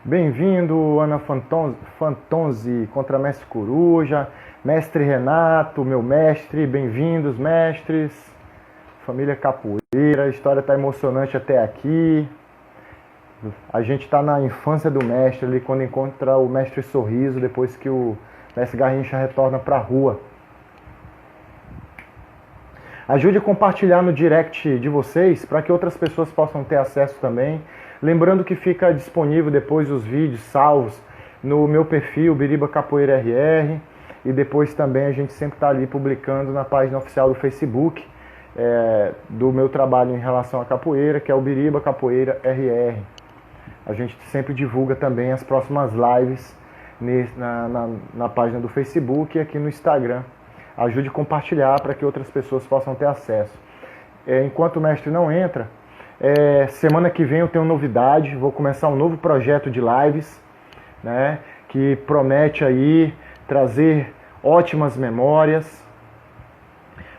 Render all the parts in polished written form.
Bem-vindo, Ana Fantonzi, contra Mestre Coruja, Mestre Renato, meu mestre, bem-vindos, mestres, família Capoeira, a história está emocionante até aqui. A gente está na infância do mestre, ali quando encontra o mestre Sorriso, depois que o mestre Garrincha retorna para a rua. Ajude a compartilhar no direct de vocês para que outras pessoas possam ter acesso também. Lembrando que fica disponível depois os vídeos salvos no meu perfil Biriba Capoeira RR, e depois também a gente sempre está ali publicando na página oficial do Facebook do meu trabalho em relação à capoeira, que é o Biriba Capoeira RR. A gente sempre divulga também as próximas lives na página do Facebook e aqui no Instagram. Ajude a compartilhar para que outras pessoas possam ter acesso. Enquanto o mestre não entra, semana que vem eu tenho novidade, vou começar um novo projeto de lives, né, que promete aí trazer ótimas memórias.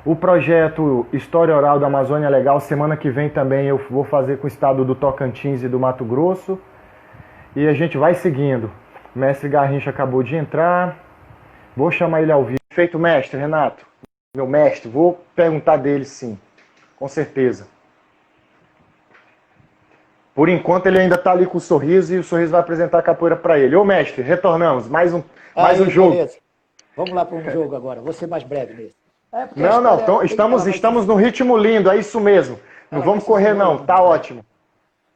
O projeto História Oral da Amazônia Legal, semana que vem também eu vou fazer com o estado do Tocantins e do Mato Grosso. E a gente vai seguindo. O mestre Garrincha acabou de entrar. Vou chamar ele ao vivo. Feito, mestre Renato. Meu mestre, vou perguntar dele sim. Com certeza. Por enquanto ele ainda está ali com o Sorriso e o Sorriso vai apresentar a capoeira para ele. Ô mestre, retornamos. Mais um jogo. Beleza. Vamos lá para um jogo agora. Vou ser mais breve nesse. Porque a Não, história então, tem que falar estamos mais. no ritmo lindo, é isso mesmo. Não Ela vai vamos se correr não, desenrolando, tá né? ótimo.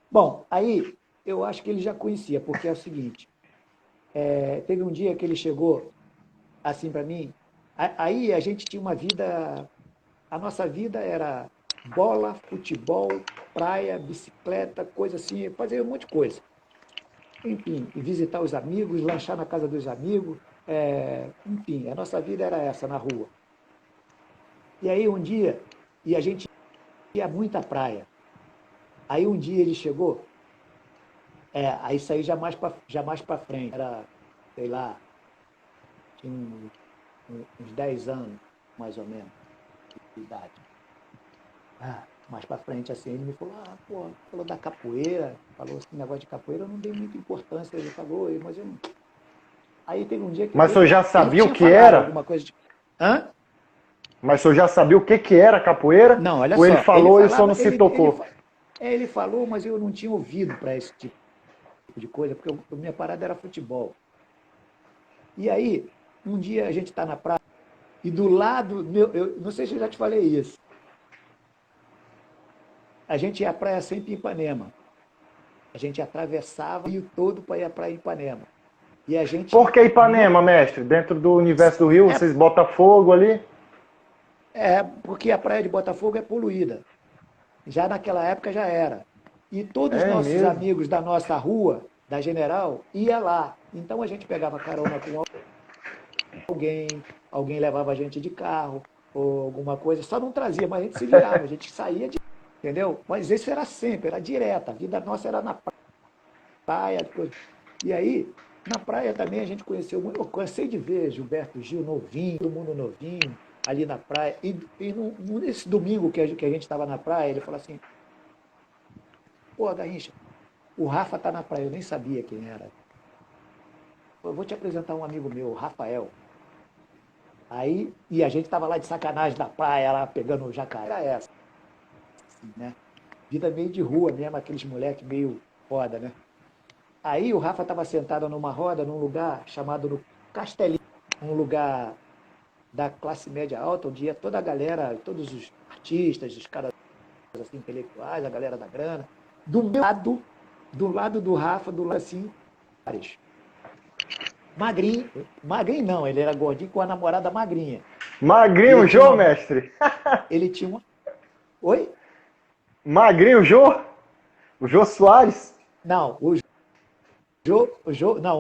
Bom, aí eu acho que ele já conhecia, porque é o seguinte: teve um dia que ele chegou assim para mim. Aí a gente tinha uma vida. A nossa vida era bola, futebol, praia, bicicleta, coisa assim, fazer um monte de coisa. Enfim, e visitar os amigos, lanchar na casa dos amigos. Enfim, a nossa vida era essa na rua. E aí um dia, e a gente ia muito à praia. Aí um dia ele chegou, aí isso aí já mais para frente, era, sei lá, tinha uns 10 anos, mais ou menos, de idade. Mais para frente, assim, ele me falou, pô, falou da capoeira, falou esse negócio de capoeira, eu não dei muita importância, ele falou, mas eu não... Aí teve um dia que Mas o senhor já ele sabia o tinha que falado era? alguma coisa de... Hã? Mas o senhor já sabia o que era capoeira? Não, olha Ou ele só, ele falou e o senhor falava, não se tocou? ele falou, mas eu não tinha ouvido para esse tipo de coisa, porque minha parada era futebol. E aí, um dia a gente está na praia, e do lado, eu não sei se eu já te falei isso, a gente ia à praia sempre em Ipanema. A gente atravessava o Rio todo para ir à praia em Ipanema. E a gente, Por que no, Ipanema, mestre? Dentro do universo do Rio, é, vocês botam fogo ali? porque a praia de Botafogo é poluída. Já naquela época já era. E todos os É nossos mesmo. amigos da nossa rua, da General, ia lá. Então a gente pegava carona com alguém levava a gente de carro, ou alguma coisa, só não trazia, mas a gente se virava, a gente saía de. Entendeu? Mas isso era sempre, era direto, a vida nossa era na praia. E aí, na praia também a gente conheceu muito, eu cansei de ver Gilberto Gil novinho, todo mundo novinho, ali na praia. E nesse domingo que a gente estava na praia, ele falou assim, pô, Garrincha, o Rafa tá na praia, eu nem sabia quem era. Eu vou te apresentar um amigo meu, o Rafael. Aí, e a gente estava lá de sacanagem na praia, lá pegando o jacaré. Era essa, assim, né? Vida meio de rua mesmo, aqueles moleques meio foda, né? Aí o Rafa estava sentado numa roda, num lugar chamado no Castelinho, um lugar da classe média alta, onde ia toda a galera, todos os artistas, os caras assim, intelectuais, a galera da grana. Do meu lado, do lado do Rafa, do lado assim, vários. Magrinho, magrinho não, ele era gordinho com a namorada magrinha. E Magrinho ele tinha Jô, uma. mestre? Ele tinha uma. Oi? Magrinho Jô? O Jô Soares? Não, o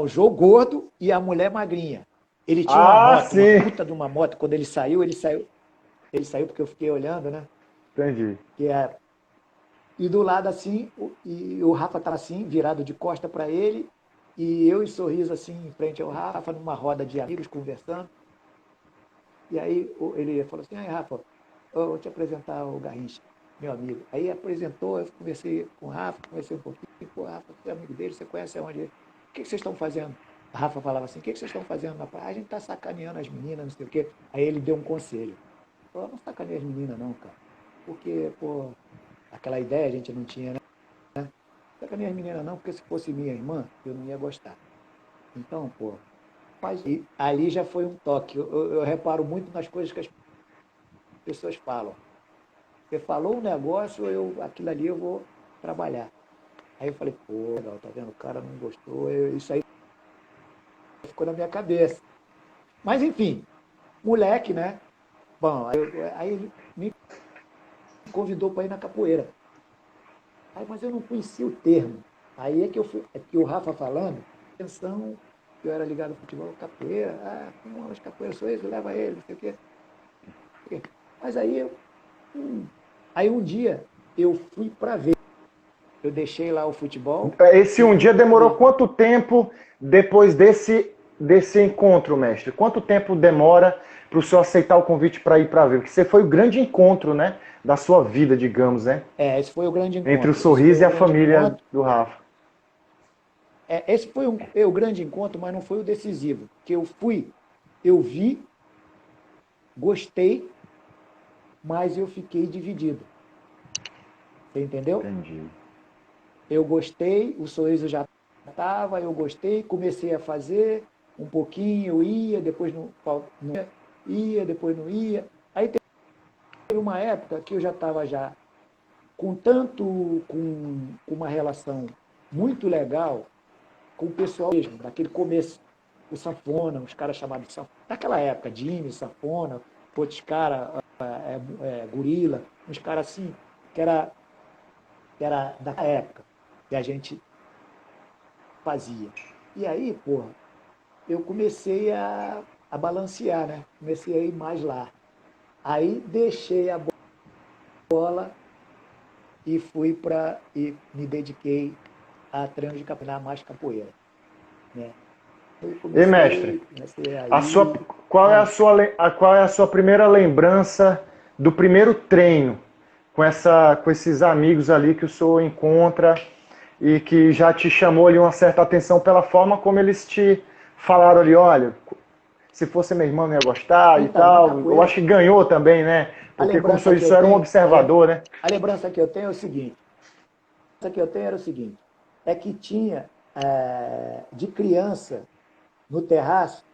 Jô gordo e a mulher magrinha. Ele tinha uma Ah, moto, uma sim. puta de uma moto. Quando ele saiu porque eu fiquei olhando, né? Entendi. Que é, e do lado assim, e o Rafa tá assim, virado de costa para ele, e eu e Sorriso assim, em frente ao Rafa, numa roda de amigos conversando. E aí ele falou assim, ai Rafa, eu vou te apresentar o Garrincha, meu amigo. Aí apresentou, eu conversei com o Rafa, conversei um pouquinho, pô, Rafa, você é amigo dele, você conhece aonde? que vocês estão fazendo? A Rafa falava assim, o que vocês estão fazendo na praia? A gente está sacaneando as meninas, não sei o quê. Aí ele deu um conselho. Falou, não sacaneia as meninas não, cara. Porque, pô, aquela ideia a gente não tinha, né? Não sacaneia as meninas não, porque se fosse minha irmã, eu não ia gostar. Então, pô, e ali já foi um toque. Eu reparo muito nas coisas que as pessoas falam. Você falou um negócio, aquilo ali eu vou trabalhar. Aí eu falei, pô, legal, tá vendo? O cara não gostou. Isso aí ficou na minha cabeça. Mas, enfim, moleque, né? Bom, aí ele me convidou para ir na capoeira. Aí, mas eu não conhecia o termo. Aí é que o Rafa falando, atenção, que eu era ligado ao futebol, capoeira, tem umas capoeiras, sou esse, leva ele, não sei o quê. Mas aí um dia eu fui para ver. Eu deixei lá o futebol. Esse um dia demorou quanto tempo depois desse encontro, mestre? Quanto tempo demora para o senhor aceitar o convite para ir para ver? Porque você foi o grande encontro, né, da sua vida, digamos, né? Esse foi o grande encontro. Entre o Sorriso e a família do Rafa. Esse foi o grande encontro, mas não foi o decisivo. Que eu vi, gostei, mas eu fiquei dividido. Você entendeu? Entendi. Eu gostei, o sorriso já estava, eu gostei, comecei a fazer um pouquinho, eu ia, depois não ia, depois não ia. Aí teve uma época que eu já estava já com uma relação muito legal com o pessoal mesmo, daquele começo, o sanfona, os caras chamados de sanfona, naquela época, Jimmy, sanfona, outros caras, gorila, uns caras assim, que era da época que a gente fazia. E aí, porra, eu comecei a balancear, né? Comecei a ir mais lá. Aí deixei a bola e e me dediquei a treino de capoeira, mais capoeira, né? E mestre, qual é a sua primeira lembrança do primeiro treino com esses amigos ali que o senhor encontra e que já te chamou ali uma certa atenção pela forma como eles te falaram ali, olha, se fosse minha irmã não ia gostar e tal. Eu acho que ganhou também, né? Porque como o senhor disse, era um observador, né? A lembrança que eu tenho é o seguinte, é que tinha de criança no terraço,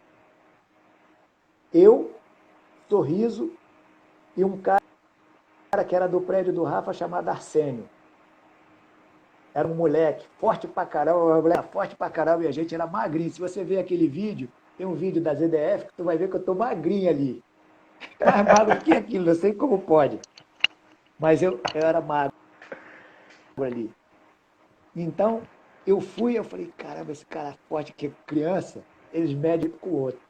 eu, Sorriso e um cara que era do prédio do Rafa chamado Arsênio. Era um moleque forte pra caramba, e a gente era magrinho. Se você ver aquele vídeo, tem um vídeo da ZDF, que tu vai ver que eu tô magrinho ali. Mais magro que aquilo, não sei como pode. Mas eu era magro ali. Então, eu falei, caramba, esse cara forte que é criança, eles medem com o outro.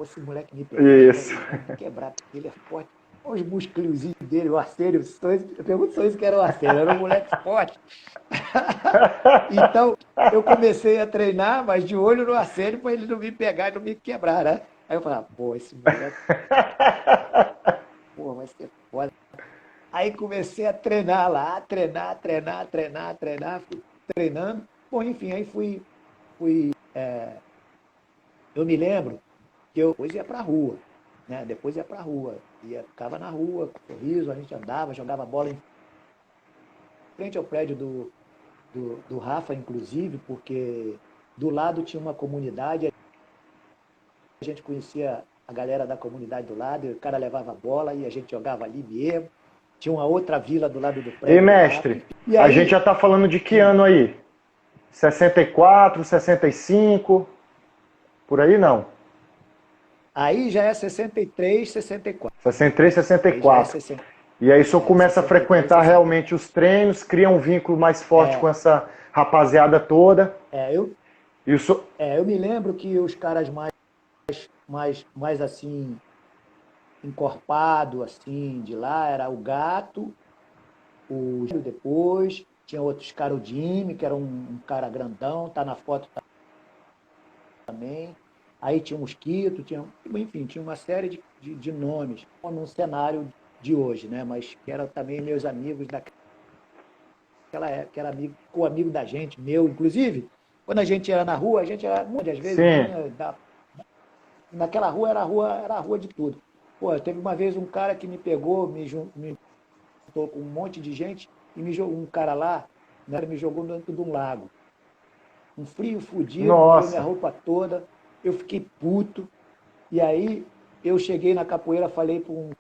Esse moleque me pegou, isso. Me quebrar, porque ele é forte. Olha os músculozinhos dele, o Arcênio, eu pergunto só isso que era o Arcênio, era um moleque forte. Então, eu comecei a treinar, mas de olho no Arcênio, para ele não me pegar e não me quebrar, né? Aí eu falava, esse moleque, vai ser foda. Aí comecei a treinar lá, treinar, fui treinando. Bom, enfim, aí eu me lembro que eu depois ia pra rua, né? Ficava na rua, com sorriso, a gente andava, jogava bola em frente ao prédio do Rafa, inclusive, porque do lado tinha uma comunidade, a gente conhecia a galera da comunidade do lado, e o cara levava a bola e a gente jogava ali mesmo. Tinha uma outra vila do lado do prédio. E mestre, e aí, a gente já está falando de que ano aí? 64, 65, por aí não? Aí já é 63, 64. 63, 64. E aí o senhor começa a frequentar realmente os treinos, cria um vínculo mais forte com essa rapaziada toda. Eu me lembro que os caras mais assim, encorpado assim, de lá, era o Gato, o depois, tinha outros caras, o Jimmy, que era um cara grandão, tá na foto também. Aí tinha um Mosquito, enfim, tinha uma série de nomes, num cenário de hoje, né? Mas que eram também meus amigos daquela época, que era amigo da gente, meu, inclusive, quando a gente ia na rua, a gente era, muitas vezes, Sim. naquela rua era a rua de tudo. Pô, teve uma vez um cara que me pegou, me juntou com um monte de gente, e me jogou, um cara lá, né, me jogou dentro de um lago. Um frio fudido, molhou minha Nossa. roupa toda, eu fiquei puto, e aí eu cheguei na capoeira, falei para um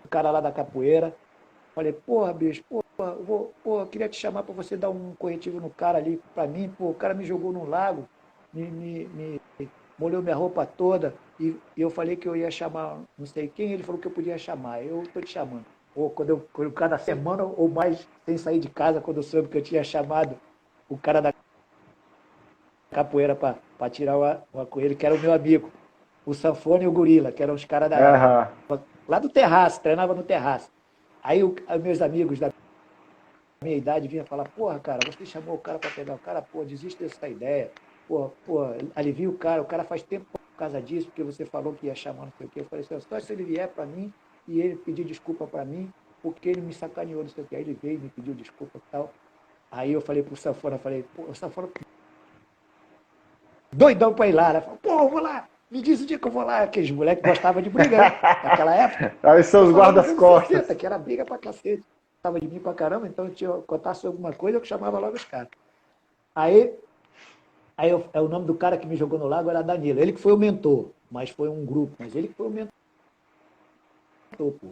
cara lá da capoeira, falei, porra, bicho, porra, eu queria te chamar para você dar um corretivo no cara ali para mim, pô, o cara me jogou no lago, me molhou minha roupa toda, e eu falei que eu ia chamar não sei quem, ele falou que eu podia chamar, eu tô te chamando. Ou quando cada semana ou mais, sem sair de casa, quando eu soube que eu tinha chamado o cara da capoeira para tirar uma coelho, que era o meu amigo, o Sanfona e o Gorila, que eram os caras Aham. lá do terraço, treinava no terraço. Aí meus amigos da minha idade vinham falar, porra, cara, você chamou o cara para pegar o cara, pô, desiste dessa ideia, pô, alivia o cara faz tempo por causa disso, porque você falou que ia chamar não sei o quê. Eu falei assim, só se ele vier para mim e ele pedir desculpa para mim, porque ele me sacaneou, não sei o quê. Aí ele veio, me pediu desculpa e tal. Aí eu falei pro Sanfona, falei, pô, o Sanfona doidão para ir lá, né? Falei, pô, eu vou lá, me diz o dia que eu vou lá. Aqueles moleques gostavam de briga, né? Naquela época. Aí são Eu os falava dos anos 60, guardas-costas. que era briga pra cacete. Gostava de mim pra caramba, então eu contasse alguma coisa, eu chamava logo os caras. Aí, o nome do cara que me jogou no lago era Danilo. Ele que foi o mentor, mas foi um grupo, mas ele que foi o mentor, pô.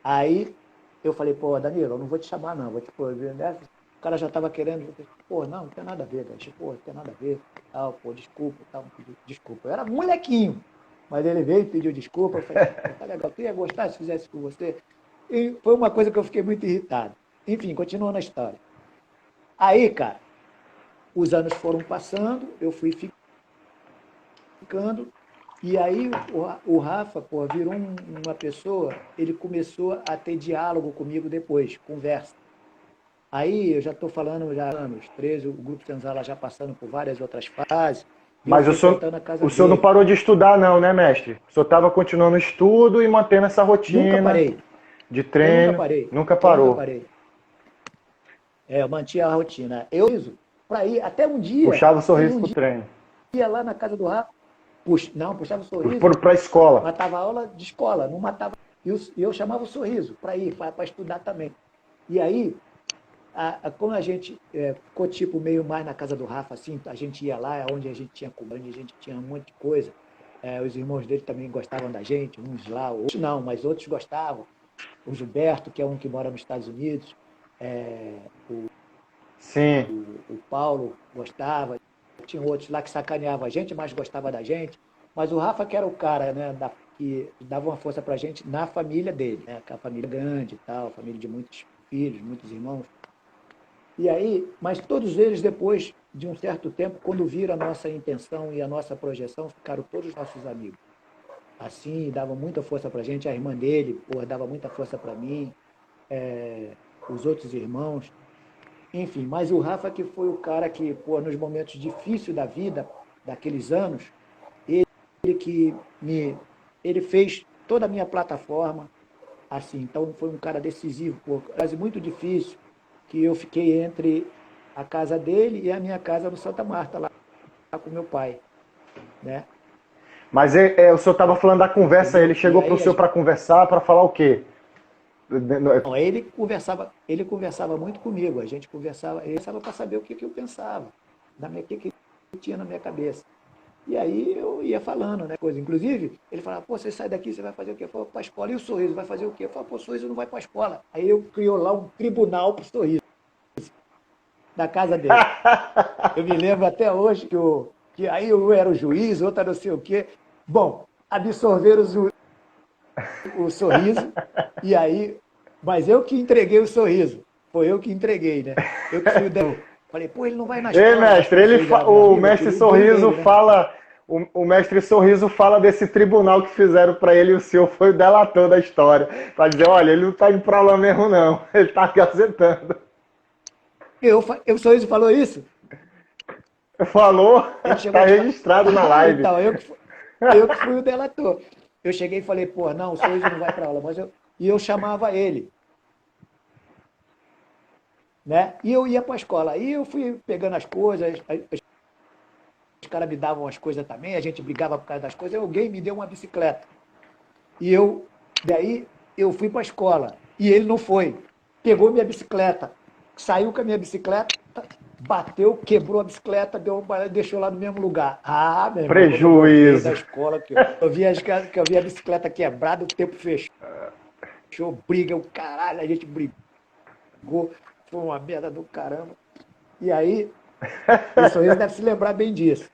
Aí eu falei, pô, Danilo, eu não vou te chamar não, vou te pôr, né? O cara já estava querendo, pô, não tem nada a ver, Gacho, pô, não tem nada a ver, tal, pô, desculpa, tal, desculpa. Eu era molequinho, mas ele veio e pediu desculpa, eu falei, pô, tá legal, tu ia gostar se fizesse com você? E foi uma coisa que eu fiquei muito irritado. Enfim, continuando a história. Aí, cara, os anos foram passando, eu fui ficando, e aí o Rafa, pô, virou uma pessoa, ele começou a ter diálogo comigo depois, conversa. Aí eu já estou falando já há anos, 13, o Grupo Senzala já passando por várias outras fases, e eu Mas frequentando a casa o senhor não dele. parou de estudar, não, né, mestre? O senhor estava continuando o estudo e mantendo essa Nunca rotina parei, de eu nunca treino. parei, Nunca eu nunca parou. parei. Eu mantinha a rotina. Eu fiz para ir, até um dia, Puxava o teve sorriso um pro treino. dia lá na casa do Rafa, não, puxava o sorriso, Pra escola. matava a aula de escola, não matava. E eu chamava o sorriso para ir, para estudar também. E aí, como a gente ficou tipo meio mais na casa do Rafa, assim, a gente ia lá, onde a gente tinha comida, onde a gente tinha um monte de coisa. Os irmãos dele também gostavam da gente, uns lá, outros não, mas outros gostavam. O Gilberto, que é um que mora nos Estados Unidos, Sim. o Paulo gostava, tinha outros lá que sacaneavam a gente, mas gostava da gente. Mas o Rafa, que era o cara, né, que dava uma força pra gente na família dele, né, que é a família grande e tal, família de muitos filhos, muitos irmãos. E aí, mas todos eles, depois de um certo tempo, quando viram a nossa intenção e a nossa projeção, ficaram todos nossos amigos. Assim, dava muita força pra gente, a irmã dele, pô, dava muita força para mim, os outros irmãos. Enfim, mas o Rafa que foi o cara que, pô, nos momentos difíceis da vida, daqueles anos, ele que ele fez toda a minha plataforma, assim, então foi um cara decisivo, pô, quase muito difícil, que eu fiquei entre a casa dele e a minha casa no Santa Marta, lá com meu pai, né? Mas o senhor estava falando da conversa, ele Entendeu? E chegou para o aí senhor para conversar, para falar o quê? ele conversava muito comigo, a gente conversava, ele conversava para saber o que eu pensava, o que tinha na minha cabeça. E aí eu ia falando, né, coisa. Inclusive, ele falava, pô, você sai daqui, você vai fazer o quê? Eu falava, para a escola. E o Sorriso vai fazer o quê? Eu falava, pô, o Sorriso não vai para a escola. Aí eu criou lá um tribunal pro Sorriso, na casa dele. Eu me lembro até hoje que aí eu era o juiz, outro não sei o quê. Bom, absorveram o Sorriso, e aí... Mas eu que entreguei o Sorriso. Foi eu que entreguei, né? Eu que fui o deu. Falei, pô, ele não vai na Ei, escola, mas mestre, pensei na o vida, eu mestre queria o bem Sorriso dele, né? fala. O mestre Sorriso fala desse tribunal que fizeram para ele e o senhor foi o delator da história. Para dizer, olha, ele não está indo para lá mesmo, não. Ele está gazetando. O Sorriso falou isso? Falou, Ele chegou está a te falar. registrado na live. Então, eu que fui o delator. Eu cheguei e falei, pô, não, o Sorriso não vai para aula, e eu chamava ele, né? E eu ia para a escola. Aí eu fui pegando as coisas, os caras me davam as coisas também, a gente brigava por causa das coisas, alguém me deu uma bicicleta. Daí eu fui para a escola, e ele não foi. Pegou minha bicicleta, saiu com a minha bicicleta, bateu, quebrou a bicicleta, deixou lá no mesmo lugar. Ah, meu irmão, quando eu voltei da Prejuízo. escola, que eu vi a bicicleta quebrada, o tempo fechou, briga, o caralho, a gente brigou, foi uma merda do caramba. E aí, isso aí deve se lembrar bem disso.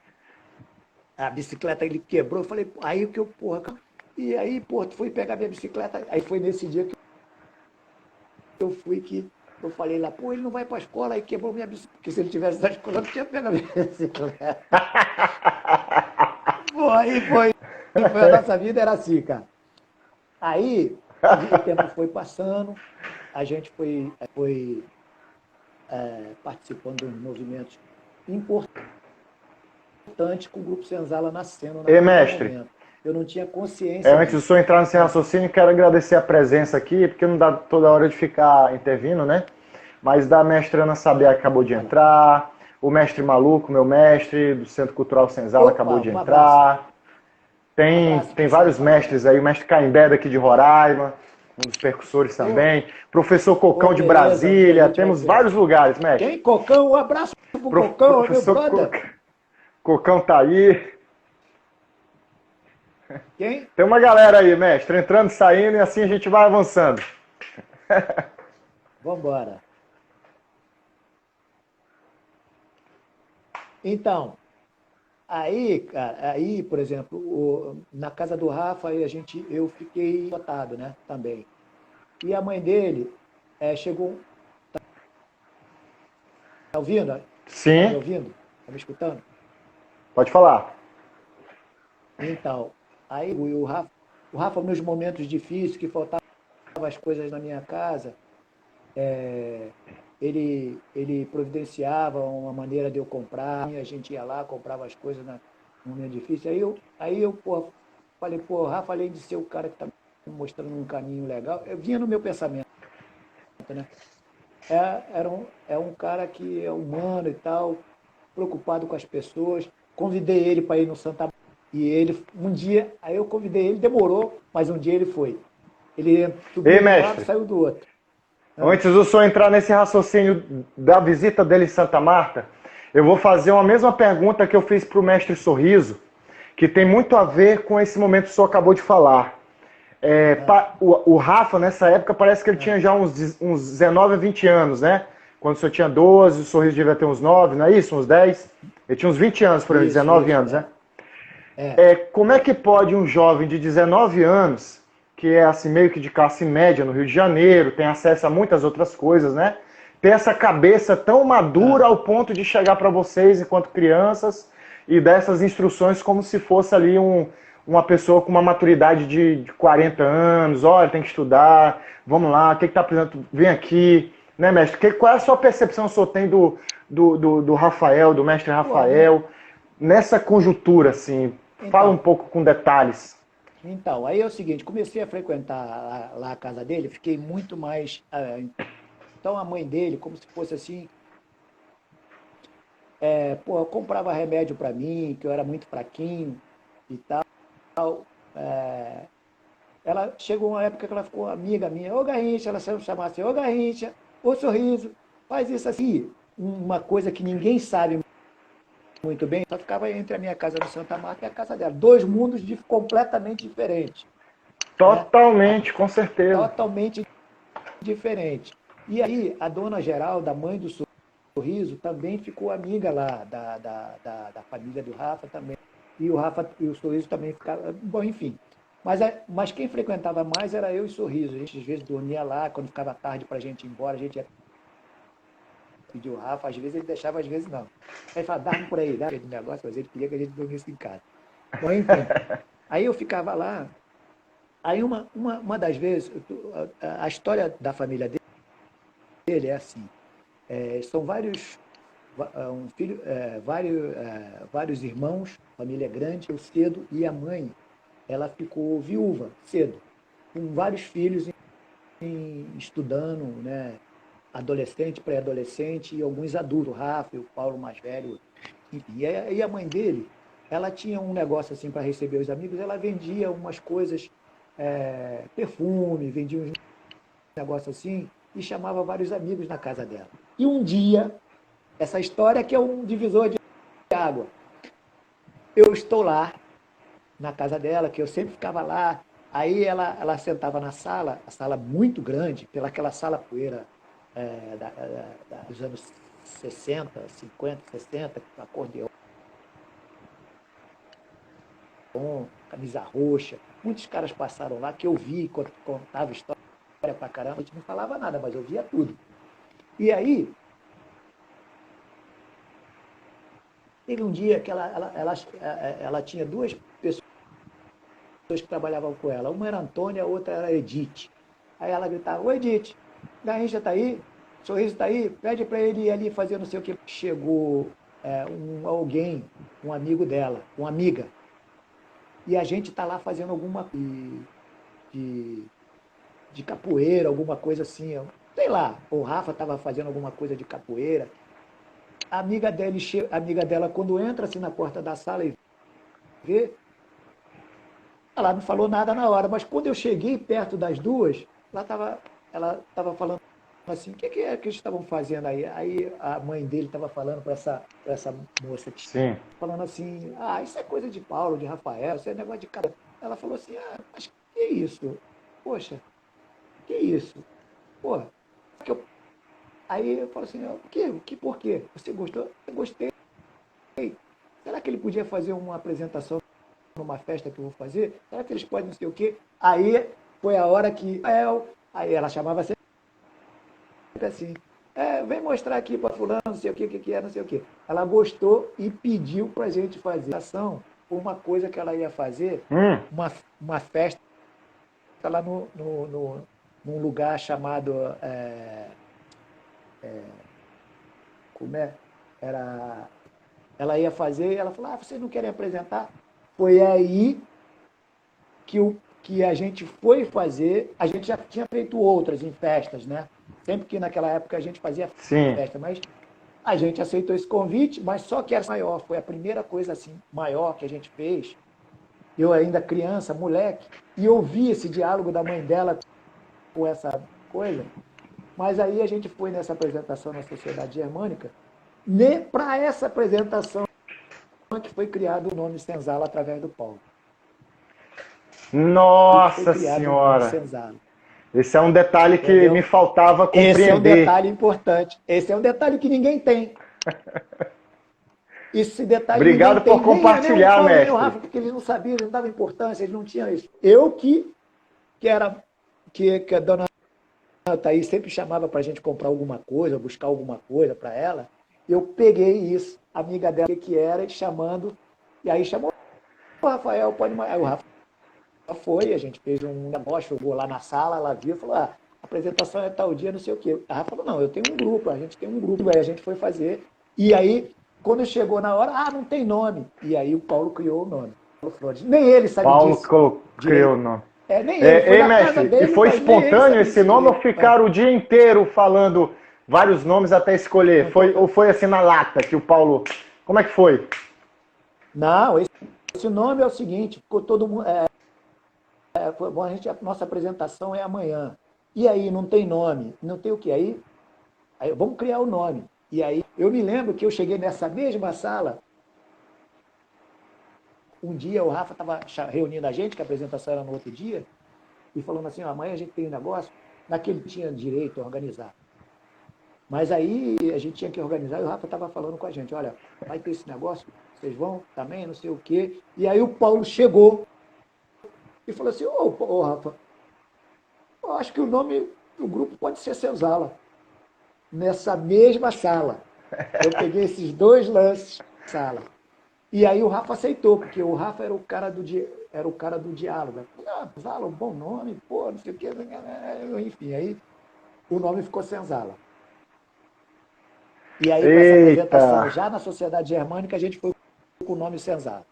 A bicicleta ele quebrou, eu falei, aí que eu, porra, e aí, pô, tu foi pegar minha bicicleta, aí foi nesse dia que eu fui que eu falei lá, pô, ele não vai pra escola, aí quebrou minha bicicleta, porque se ele tivesse na escola, eu não tinha pego a minha bicicleta. Pô, a nossa vida era assim, cara. Aí, o tempo foi passando, a gente foi participando de uns movimentos importantes com o Grupo Senzala nascendo Ei, naquele mestre, momento. Eu não tinha consciência antes do disso. senhor entrar nesse raciocínio, quero agradecer a presença aqui, porque não dá toda hora de ficar intervindo, né? Mas da mestre Ana Sabiá que acabou de Olha, entrar, o mestre Maluco, meu mestre, do Centro Cultural Senzala acabou opa, de um abraço. entrar. Um Tem, abraço tem pro vários Senzala. mestres aí, o mestre Caimbé daqui de Roraima, um dos percussores Ô, também, professor Cocão de beleza, um dia a Brasília, gente vai temos ter. vários lugares, mestre. Quem? Cocão, um abraço pro Cocão, meu Professor brother. Cocão tá aí. Quem? Tem uma galera aí, mestre, entrando e saindo, e assim a gente vai avançando. Vambora. Então, aí, cara, aí, por exemplo, na casa do Rafa, eu fiquei adotado, né, também. E a mãe dele chegou, tá ouvindo? Tá me Sim, ouvindo? Tá me escutando? pode falar. Então, aí o Rafa, nos momentos difíceis, que faltavam as coisas na minha casa, ele providenciava uma maneira de eu comprar, a gente ia lá, comprava as coisas no momento difícil. Pô, falei, pô, Rafa, além de ser o cara que está me mostrando um caminho legal, eu vinha no meu pensamento, né? É um cara que é humano e tal, preocupado com as pessoas. Convidei ele para ir no Santa Maria. E ele, um dia, aí eu convidei ele, demorou, mas um dia ele foi. Ele Ei, subiu de um lado, mestre, saiu do outro. Ah, antes do senhor entrar nesse raciocínio da visita dele em Santa Marta, eu vou fazer uma mesma pergunta que eu fiz para o mestre Sorriso, que tem muito a ver com esse momento que o senhor acabou de falar. ah, O Rafa, nessa época, parece que ele ah. tinha já uns 19 a 20 anos, né? Quando o senhor tinha 12, o Sorriso devia ter uns 9, não é isso? Uns 10? Ele tinha uns 20 anos, por aí, Isso, 19 anos, né? é. Como é que pode um jovem de 19 anos, que é assim meio que de classe média no Rio de Janeiro, tem acesso a muitas outras coisas, né? Ter essa cabeça tão madura Ah, ao ponto de chegar para vocês enquanto crianças e dessas instruções como se fosse ali uma pessoa com uma maturidade de 40 anos, olha, tem que estudar, vamos lá, o que está precisando, vem aqui, né, mestre? Qual é a sua percepção que o senhor tem do Rafael, do mestre pô, Rafael, nessa conjuntura, assim? Fala um então, pouco com detalhes. então, aí é o seguinte, comecei a frequentar lá a casa dele, fiquei muito mais. Então a mãe dele, como se fosse assim, pô, comprava remédio para mim, que eu era muito fraquinho e tal. É, ela chegou uma época que ela ficou amiga minha, ô Garrincha, ela sempre chamava assim, ô Garrincha, ô Sorriso, faz isso assim. Uma coisa que ninguém sabe muito bem, só ficava entre a minha casa no Santa Marta e a casa dela. Dois mundos completamente diferentes, né? Totalmente, com certeza. Totalmente diferentes. E aí, a dona Geralda, a mãe do Sorriso, também ficou amiga lá da família do Rafa também. E o Rafa e o Sorriso também ficavam. Bom, enfim. Mas quem frequentava mais era eu e o Sorriso. A gente às vezes dormia lá, quando ficava tarde para a gente ir embora, a gente ia pedir o Rafa, às vezes ele deixava, às vezes não. Aí ele falava, dá por aí, dá aquele negócio, mas ele queria que a gente dormisse em casa. Bom, enfim. Aí eu ficava lá. Aí uma das vezes, a história da família dele é assim. São vários, um filho, vários irmãos, família grande, eu cedo, e a mãe, ela ficou viúva cedo, com vários filhos estudando, né, adolescente, pré-adolescente e alguns adultos, o Rafa, o Paulo mais velho. enfim. E aí a mãe dele, ela tinha um negócio assim para receber os amigos, ela vendia umas coisas, perfume, vendia uns negócios assim, e chamava vários amigos na casa dela. E um dia, essa história que é um divisor de água, eu estou lá na casa dela, que eu sempre ficava lá. Aí ela sentava na sala, a sala muito grande, pelaquela sala poeira dos anos 60, 50, 60, acordeon, camisa roxa. Muitos caras passaram lá que eu vi, contava história pra caramba, a gente não falava nada, mas eu via tudo. E aí, teve um dia que ela tinha duas pessoas que trabalhavam com ela. Uma era a Antônia, a outra era a Edith. Aí ela gritava: "Ô Edith, Garrincha tá aí? Sorriso tá aí? Pede para ele ir ali fazer não sei o que." Chegou alguém, um amigo dela, uma amiga, e a gente tá lá fazendo alguma de, de capoeira, alguma coisa assim. Sei lá, o Rafa estava fazendo alguma coisa de capoeira. A amiga dela, quando entra assim na porta da sala e vê, ela não falou nada na hora, mas quando eu cheguei perto das duas, ela estava falando assim: "O que é que eles estavam fazendo aí?" Aí a mãe dele estava falando para essa moça, Sim. falando assim: "Ah, isso é coisa de Paulo, de Rafael, isso é negócio de cara." Ela falou assim: "Ah, mas que é isso? Poxa, que é isso? Pô, que eu-" Aí eu falo assim: por quê? Você gostou? Eu gostei. Será que ele podia fazer uma apresentação numa festa que eu vou fazer? Será que eles podem não sei o quê? Aí foi a hora que aí ela chamava sempre assim: "Vem mostrar aqui para fulano, não sei o que, que é, não sei o quê." Ela gostou e pediu para a gente fazer ação, uma coisa que ela ia fazer, uma, uma festa lá num lugar chamado, como é? Era, ela ia fazer, e ela falou: "Ah, vocês não querem apresentar?" Foi aí que a gente foi fazer. A gente já tinha feito outras em festas, né? Sempre que naquela época a gente fazia Sim. festa, mas a gente aceitou esse convite, mas só que era maior. Foi a primeira coisa assim maior que a gente fez. Eu ainda criança, moleque, e ouvi esse diálogo da mãe dela com essa coisa. Mas aí a gente foi nessa apresentação na Sociedade Germânica, para essa apresentação que foi criado o nome Senzala através do Paulo. E foi Nossa criado o nome Senhora! Senzala. Esse é um detalhe que me Entendeu? faltava Esse é um compreender. detalhe importante. Esse é um detalhe que ninguém tem. Esse detalhe ninguém Obrigado por tem. Nem o compartilhar, Paulo, nem o mestre. Rafa, porque eles não sabiam, eles não davam importância, eles não tinham isso. Eu que era que a dona Thaís sempre chamava para a gente comprar alguma coisa, buscar alguma coisa para ela, eu peguei isso, a amiga dela, o que era, chamando, e aí chamou o Rafael, pode. Aí o Rafa foi, a gente fez um negócio, jogou lá na sala, ela viu e falou: "Ah, a apresentação é tal dia, não sei o quê." A Rafa falou: "Não, eu tenho um grupo, a gente tem um grupo." Aí a gente foi fazer, e aí, quando chegou na hora: "Ah, não tem nome." E aí o Paulo criou o nome, Paulo Flores. Nem ele sabe Paulo disso criou o direito. nome. Nem ele, foi Ei, da casa mestre, e dele, foi mas nem ele espontâneo sabe esse disso nome ou direito. ficaram o dia inteiro falando vários nomes até escolher? Não, tô, Ou foi assim na lata que o Paulo. Como é que foi? não, esse nome é o seguinte: ficou todo mundo. Bom, a nossa apresentação é amanhã. E aí, não tem nome, não tem o quê? Aí vamos criar o nome. E aí, eu me lembro que eu cheguei nessa mesma sala, um dia o Rafa estava reunindo a gente, que a apresentação era no outro dia, e falando assim: "Ó, amanhã a gente tem um negócio." Naquele tinha direito a organizar. Mas aí a gente tinha que organizar e o Rafa estava falando com a gente: "Olha, vai ter esse negócio, vocês vão também, não sei o quê." E aí o Paulo chegou e falou assim: ô Rafa, eu acho que o nome do grupo pode ser Senzala. Nessa mesma sala. Eu peguei esses dois lances na sala. E aí o Rafa aceitou, porque o Rafa era o cara do diálogo. "Ah, Senzala, um bom nome, pô, não sei o quê." Enfim, aí o nome ficou Senzala. E aí, com essa apresentação, Eita! já na Sociedade Germânica, a gente foi com o nome Senzala.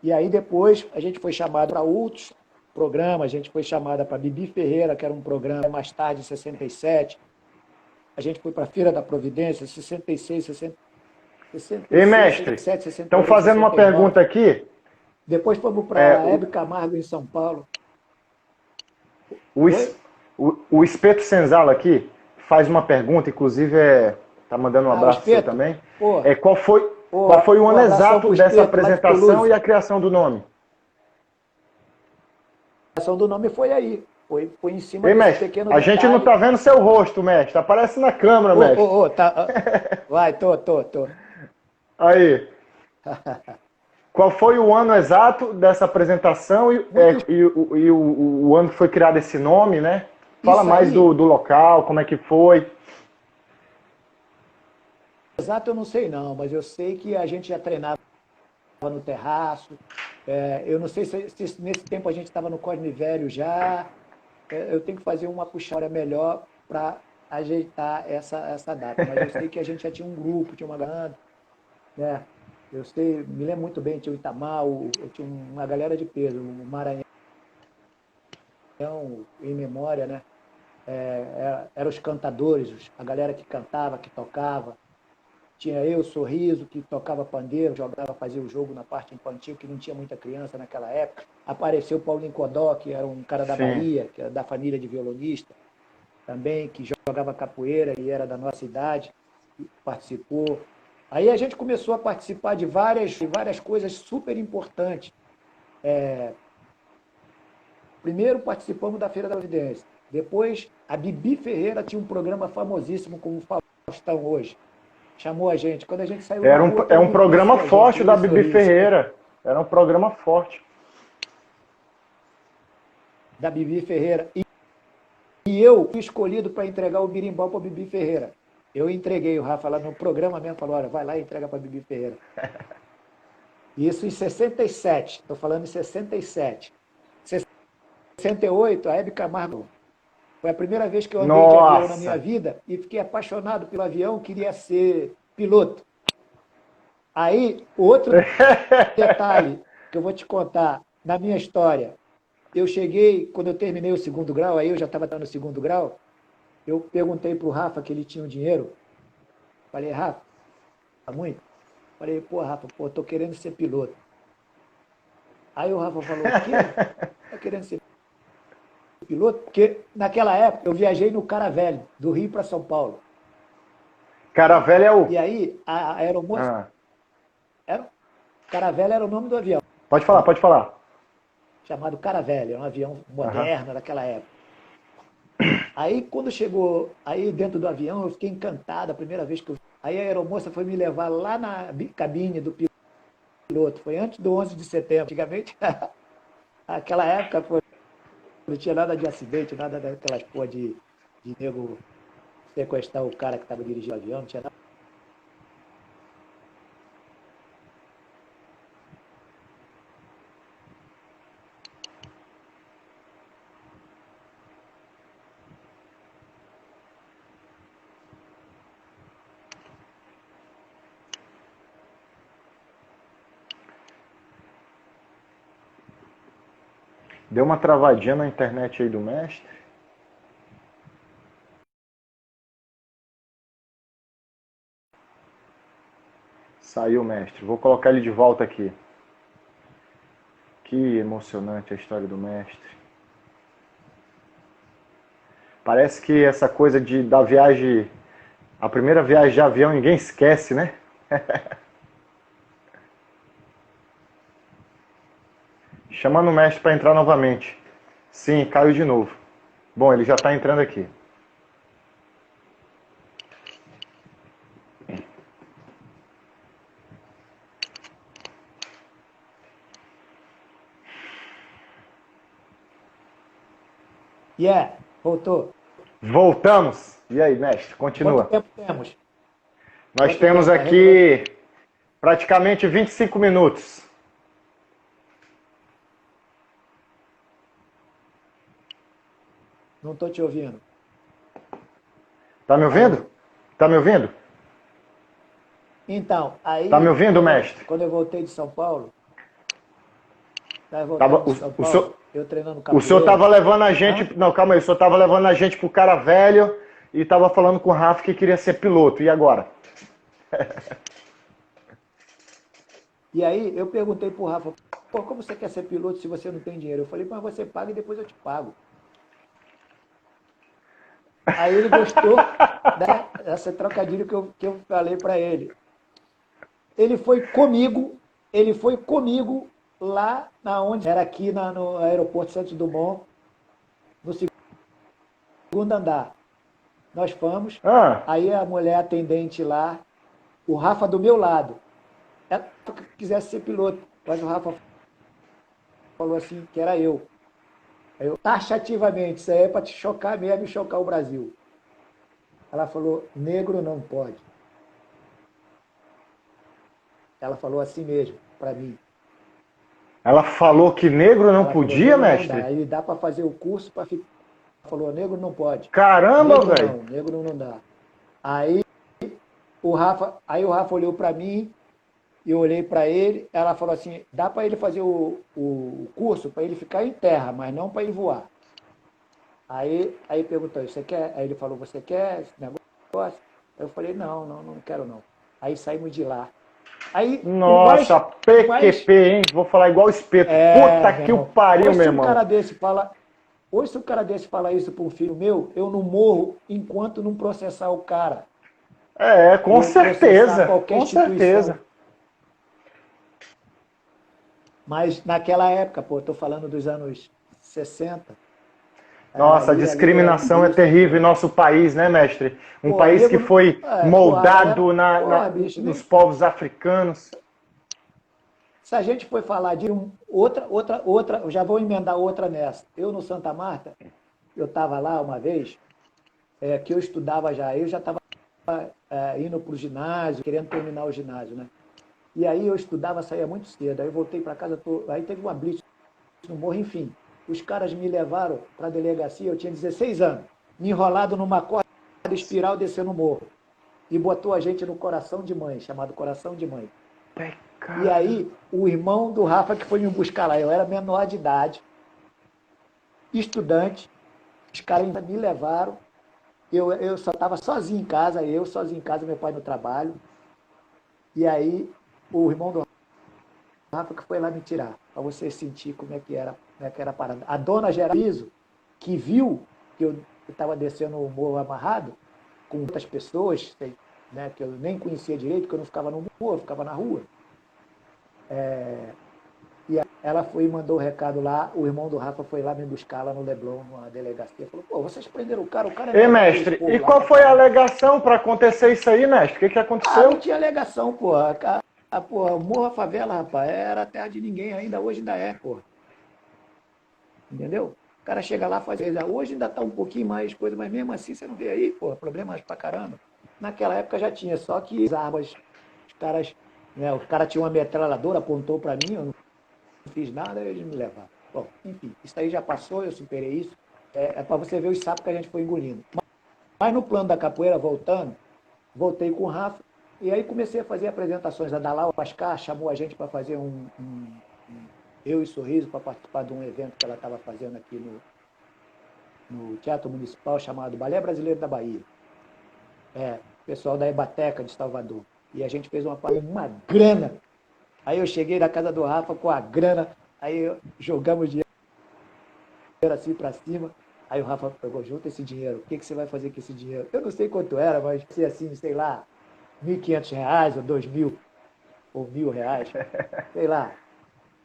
E aí depois a gente foi chamado para outros programas, a gente foi chamada para Bibi Ferreira, que era um programa mais tarde, em 67. A gente foi para a Feira da Providência, 66, 67. Ei, 66, mestre, 67, 68, estão fazendo uma 69. pergunta aqui. Depois fomos para É, Hebe Camargo, em São Paulo. o, Oi? es- o Espeto Senzala aqui faz uma pergunta, inclusive tá mandando um Ah, o abraço seu Espeto? também. Pô, É, pô, qual foi o um ano abração pro exato dessa Espeto, lá de apresentação Toulouse. e a criação do nome? A criação do nome foi aí. Foi em cima Ei, desse mestre, pequeno a gente não detalhe. tá vendo seu rosto, mestre. Aparece na câmera, Ô, mestre. ô, ô, tá. Vai, tô. Aí, qual foi o ano exato dessa apresentação Muito o ano que foi criado esse nome, né? Fala isso mais aí, do local, como é que foi. exato eu não sei não, mas eu sei que a gente já treinava no terraço. Eu não sei se nesse tempo a gente estava no Cosme Velho já. Eu tenho que fazer uma puxada melhor para ajeitar essa data. Mas eu sei que a gente já tinha um grupo, tinha uma galera, né? Eu sei, me lembro muito bem, tinha o Itamar, eu tinha uma galera de peso, o Maranhão, em memória, né? Eram os cantadores, a galera que cantava, que tocava. Tinha eu, Sorriso, que tocava pandeiro, jogava, fazia o jogo na parte infantil, que não tinha muita criança naquela época. Apareceu o Paulinho Codó, que era um cara da Sim. Bahia, que era da família de violonista, também, que jogava capoeira e era da nossa idade, participou. Aí a gente começou a participar de várias coisas super importantes. Primeiro participamos da Feira da Providência. Depois, a Bibi Ferreira tinha um programa famosíssimo como o Faustão hoje. Chamou a gente. Quando a gente saiu na rua, É todo um mundo programa conhecia a forte gente. da Eu e Bibi Sorriso. Ferreira. Era um programa forte. Da Bibi Ferreira. E eu fui escolhido para entregar o birimbau para a Bibi Ferreira. Eu entreguei o Rafa lá no programa mesmo, falou, olha, vai lá e entrega para a Bibi Ferreira. Isso em 67, estou falando em 67. 68, a Hebe Camargo. Foi a primeira vez que eu andei de avião na minha Nossa! vida e fiquei apaixonado pelo avião, queria ser piloto. Aí, outro detalhe que eu vou te contar na minha história. Eu cheguei, quando eu terminei o segundo grau, aí eu já estava no segundo grau, eu perguntei para o Rafa que ele tinha um dinheiro. Falei, Rafa, tá muito? Falei, pô, Rafa, tô querendo ser piloto. Aí o Rafa falou, o quê? Tá querendo ser piloto? Porque naquela época eu viajei no Caravelho, do Rio para São Paulo. Cara velho é o. E aí a aeromoça, Ah, Caravelho era o nome do avião, pode falar, pode falar. chamado Caravelho, é um avião Aham. moderno daquela época. Aí quando chegou aí dentro do avião, eu fiquei encantado a primeira vez que eu. Aí a aeromoça foi me levar lá na cabine do piloto. Foi antes do 11 de setembro. Antigamente, aquela época, pô, não tinha nada de acidente, nada daquelas porra de nego sequestrar o cara que estava dirigindo o avião, não tinha nada. Deu uma travadinha na internet aí do mestre. Saiu, mestre. Vou colocar ele de volta aqui. Que emocionante a história do mestre. Parece que essa coisa da viagem, a primeira viagem de avião, ninguém esquece, né? Chamando o mestre para entrar novamente. Sim, caiu de novo. Bom, ele já está entrando aqui. Voltou. Voltamos. E aí, mestre, Quanto continua. tempo temos? Nós Quanto temos tempo? Tá regulando? aqui praticamente 25 minutos. Não estou te ouvindo. Tá me ouvindo? Alô? Tá me ouvindo? Então, Tá me aí, ouvindo, mestre? quando eu voltei de São Paulo, Tava, voltando de São o senhor, Paulo, eu treinando o senhor capoeira. tava levando a gente. Hã? Não, calma aí. O senhor tava levando a gente pro cara velho e tava falando com o Rafa que queria ser piloto. E agora? E aí eu perguntei pro Rafa, pô, como você quer ser piloto se você não tem dinheiro? Eu falei, mas você paga e depois eu te pago. Aí ele gostou, né, dessa trocadilho que eu falei para ele. Ele foi comigo lá na onde era aqui no aeroporto Santos Dumont, no segundo andar. Nós fomos, Ah, aí a mulher atendente lá, o Rafa do meu lado, ela quisesse ser piloto, mas o Rafa falou assim que era eu. Aí eu, taxativamente, isso aí é para te chocar mesmo e chocar o Brasil. Ela falou, negro não pode. Ela falou assim mesmo, para mim. ela falou que negro não Ela falou, podia, negro não dá. mestre? Aí dá para fazer o curso para ficar. Ela falou, negro não pode. Caramba, velho. Negro não dá. Aí o Rafa olhou para mim, e eu olhei para ele, ela falou assim, dá para ele fazer o curso para ele ficar em terra, mas não para ele voar. Aí perguntou, você quer? Aí ele falou, você quer esse negócio? Eu falei, não quero não. Aí saímos de lá. Aí Nossa, o mais, PQP, hein? Vou falar igual espeto. Puta meu que o irmão, pariu, meu irmão. hoje se um cara desse falar isso para um filho meu, eu não morro enquanto não processar o cara, É, com ou processar certeza, qualquer com certeza. instituição. Mas naquela época, pô, estou falando dos anos 60, Nossa, a ali era discriminação é difícil. terrível em nosso país, né, mestre? Um Pô, país que nego, foi pô, a galera, moldado porra, bicho, nos nem, povos africanos. se a gente for falar de outra, eu já vou emendar outra nessa. Eu no Santa Marta, eu estava lá uma vez, que eu estudava já, eu já estava indo para o ginásio, querendo terminar o ginásio, né? E aí eu estudava, saía muito cedo, aí eu voltei para casa, aí teve uma blitz no morro, enfim. Os caras me levaram para a delegacia, eu tinha 16 anos, me enrolado numa corda espiral descendo o morro. E botou a gente no Coração de Mãe, chamado Coração de Mãe. E Cara, aí, o irmão do Rafa que foi me buscar lá, eu era menor de idade, estudante, os caras ainda me levaram, eu só estava sozinho em casa, meu pai no trabalho, e aí o irmão do Rafa que foi lá me tirar, para você sentir como é que era a parada. A dona Geraldo, que viu que eu estava descendo o morro amarrado, com muitas pessoas, né, que eu nem conhecia direito, que eu não ficava no morro, eu ficava na rua. E ela foi e mandou o recado lá, o irmão do Rafa foi lá me buscar lá no Leblon, na delegacia, falou, pô, vocês prenderam o cara é ei, menor que esse mestre, e povo lá qual pra foi a caramba. alegação para acontecer isso aí, mestre? O que que Ah, não aconteceu? tinha alegação, porra. Porra, Morra Favela, rapaz, era terra de ninguém ainda, hoje ainda é, porra. Entendeu? O cara chega lá e faz. Hoje ainda tá um pouquinho mais coisa, mas mesmo assim você não vê aí, porra, problemas pra caramba. Naquela época já tinha, só que as armas, os caras, né, o cara tinha uma metralhadora, apontou pra mim, eu não fiz nada, eles me levaram. Bom, enfim, isso aí já passou, eu superei isso. É para você ver os sapos que a gente foi engolindo. Mas no plano da capoeira, voltei com o Rafa, e aí comecei a fazer apresentações. A Dalau Pascar chamou a gente para fazer Eu e Sorriso, para participar de um evento que ela estava fazendo aqui no Teatro Municipal, chamado Balé Brasileiro da Bahia. Pessoal da Ebateca de Salvador. E a gente fez uma grana. Aí eu cheguei na casa do Rafa com a grana, aí jogamos dinheiro assim para cima. Aí o Rafa pegou, junto esse dinheiro, o que você vai fazer com esse dinheiro? Eu não sei quanto era, mas se assim, sei lá, R$ 1.500 ou 2.000 ou R$ 1.000, sei lá,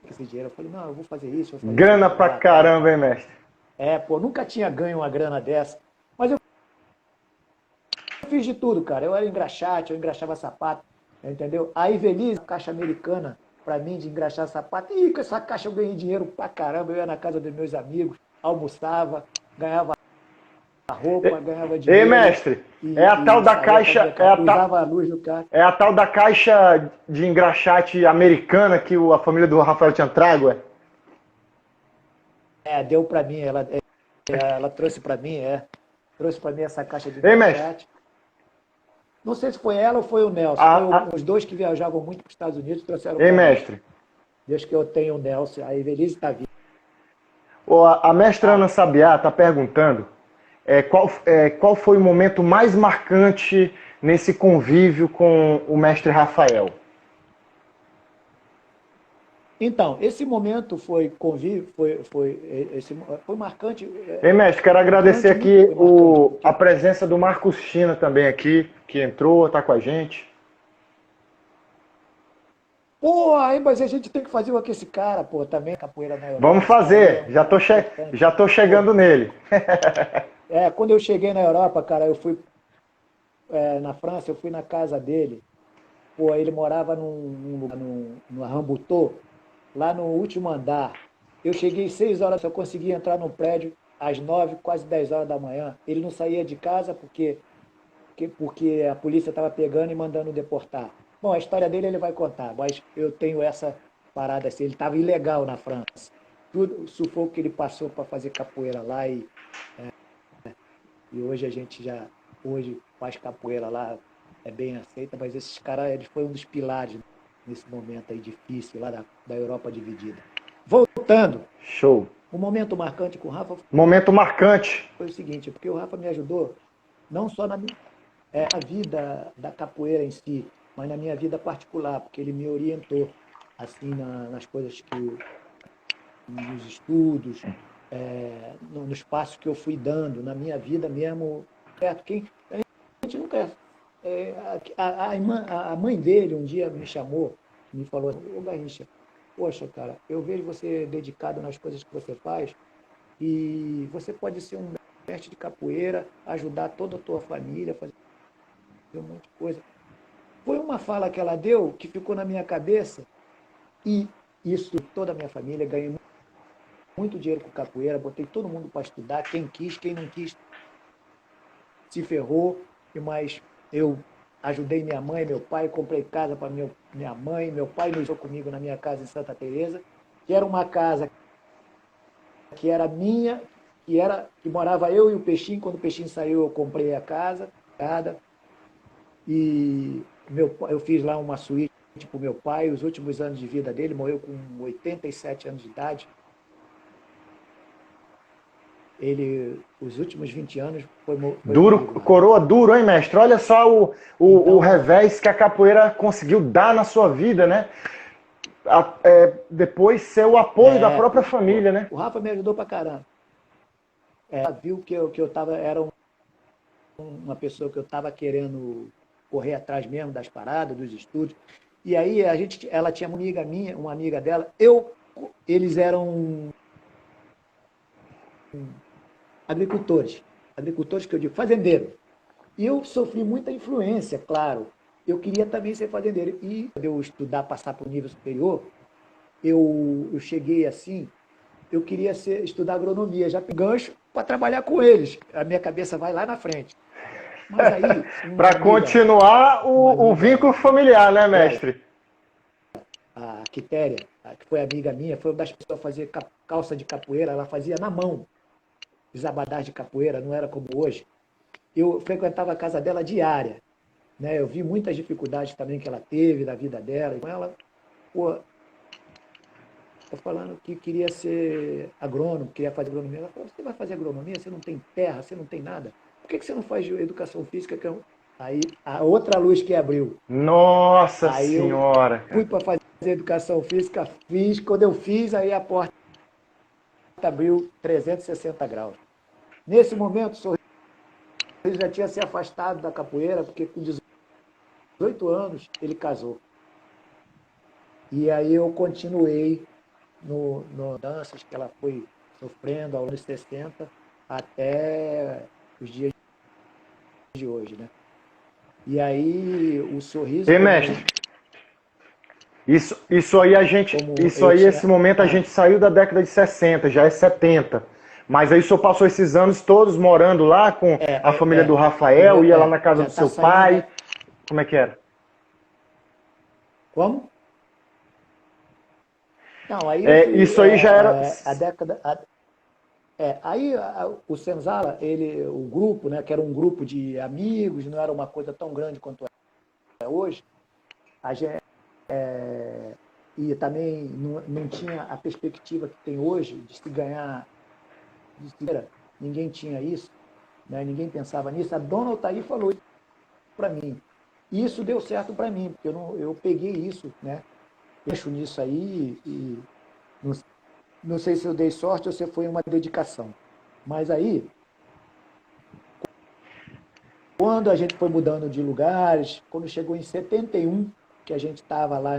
com esse dinheiro. Eu falei, não, eu vou fazer isso, vou fazer isso Grana aqui, pra lá, tal, caramba, tal. hein, mestre? Pô, nunca tinha ganho uma grana dessa, mas eu fiz de tudo, cara. Eu era engraxate, eu engraxava sapato, entendeu? Aí Veliz, caixa americana, pra mim, de engraxar sapato. E com essa caixa eu ganhei dinheiro pra caramba. Eu ia na casa dos meus amigos, almoçava, ganhava roupa, ganhava Ei, dinheiro mestre, é a tal e da saía, caixa, fazia carro, usava a luz do carro. é a tal da caixa de engraxate americana que a família do Rafael tinha trago, é? Deu pra mim, ela trouxe pra mim, trouxe pra mim essa caixa de Ei, mestre, engraxate. Não sei se foi ela ou foi o Nelson. a, Foi a, os dois que viajavam muito para os Estados Unidos, trouxeram ei, para mim. mestre, Desde que eu tenho o Nelson, a Evelise está viva. a mestra Ana Fala. Sabiá está perguntando qual foi o momento mais marcante nesse convívio com o mestre Rafael? Então, esse momento foi convívio, foi marcante. Ei, mestre, quero agradecer Durante muito aqui foi marcante, porque a presença do Marcos China também aqui, que entrou, tá com a gente. pô, aí, mas a gente tem que fazer o que esse cara, pô, também capoeira na Vamos Europa. Esse cara aí é fazer, um cara importante. já tô Pô, chegando nele. quando eu cheguei na Europa, cara, eu fui na França, eu fui na casa dele. Pô, ele morava num lugar, no Rambutô, lá no último andar. Eu cheguei 6 horas, eu consegui entrar no prédio às 9, quase 10 horas da manhã. Ele não saía de casa porque a polícia estava pegando e mandando deportar. Bom, a história dele ele vai contar, mas eu tenho essa parada assim, ele estava ilegal na França. Tudo o sufoco que ele passou para fazer capoeira lá e hoje a gente hoje faz capoeira lá, é bem aceita, mas esses caras, eles foram um dos pilares nesse momento aí difícil lá da Europa dividida. Voltando, Show. o momento marcante com o Rafa Momento marcante. foi o seguinte, porque o Rafa me ajudou não só na vida da capoeira em si, mas na minha vida particular, porque ele me orientou assim nas coisas nos estudos, no espaço que eu fui dando, na minha vida mesmo, certo? A gente nunca. A mãe dele um dia me chamou, me falou, ô Garrincha, poxa, cara, eu vejo você dedicado nas coisas que você faz e você pode ser um mestre de capoeira, ajudar toda a tua família, fazer um monte de coisa. Foi uma fala que ela deu que ficou na minha cabeça e isso toda a minha família, ganhei muito dinheiro com capoeira, botei todo mundo para estudar, quem quis, quem não quis se ferrou, mas eu ajudei minha mãe, meu pai, comprei casa para minha mãe, meu pai nos comigo na minha casa em Santa Teresa, que era uma casa que era minha, que morava eu e o Peixinho, quando o Peixinho saiu eu comprei a casa, e eu fiz lá uma suíte para o meu pai, os últimos anos de vida dele, morreu com 87 anos de idade. Os últimos 20 anos foi Duro, comigo lá. coroa duro, hein, mestre? Olha só o Então, revés que a capoeira conseguiu dar na sua vida, né? Depois ser o apoio da própria pô, família, né? o Rafa me ajudou pra caramba. Ela viu que eu tava, era uma pessoa que eu estava querendo correr atrás mesmo das paradas, dos estudos. E aí ela tinha uma amiga minha, uma amiga dela, eles eram agricultores, agricultores que eu digo, fazendeiros. E eu sofri muita influência, claro. Eu queria também ser fazendeiro. E quando eu estudar, passar para o nível superior, eu cheguei assim, eu queria estudar agronomia, já peguei gancho para trabalhar com eles. A minha cabeça vai lá na frente. Mas aí, Para continuar o vínculo familiar, né, mestre? A Quitéria, que foi amiga minha, foi uma das pessoas a fazer calça de capoeira, ela fazia na mão, os abadás de capoeira, não era como hoje. Eu frequentava a casa dela diária, né? Eu vi muitas dificuldades também que ela teve na vida dela. E ela, pô, tô falando que queria ser agrônomo, queria fazer agronomia. Ela falou, você vai fazer agronomia? Você não tem terra, você não tem nada. Por que você não faz educação física? Aí a outra luz que abriu. Nossa Aí eu senhora, fui cara. para fazer educação física, fiz. Quando eu fiz, aí a porta abriu 360 graus. Nesse momento, o Sorriso já tinha se afastado da capoeira, porque com 18 anos ele casou. E aí eu continuei no danças que ela foi sofrendo aos anos 60 até os dias de hoje, né? E aí o Sorriso, E mestre, isso aí como eu tinha... esse momento a gente saiu da década de 60, já é 70. Mas aí o senhor passou esses anos todos morando lá com a família do Rafael, ia lá na casa já do está seu saindo pai. da... Como é que era? Como? Não, aí eu fui... Isso aí já era. a década... aí o Senzala, o grupo, né, que era um grupo de amigos, não era uma coisa tão grande quanto é hoje, a gente, e também não tinha a perspectiva que tem hoje de se ganhar, ninguém tinha isso, né, ninguém pensava nisso. A dona Altair falou isso para mim. E isso deu certo para mim, porque eu peguei isso, né? Deixo nisso aí e não, não sei se eu dei sorte ou se foi uma dedicação. Mas aí, quando a gente foi mudando de lugares, quando chegou em 71, que a gente estava lá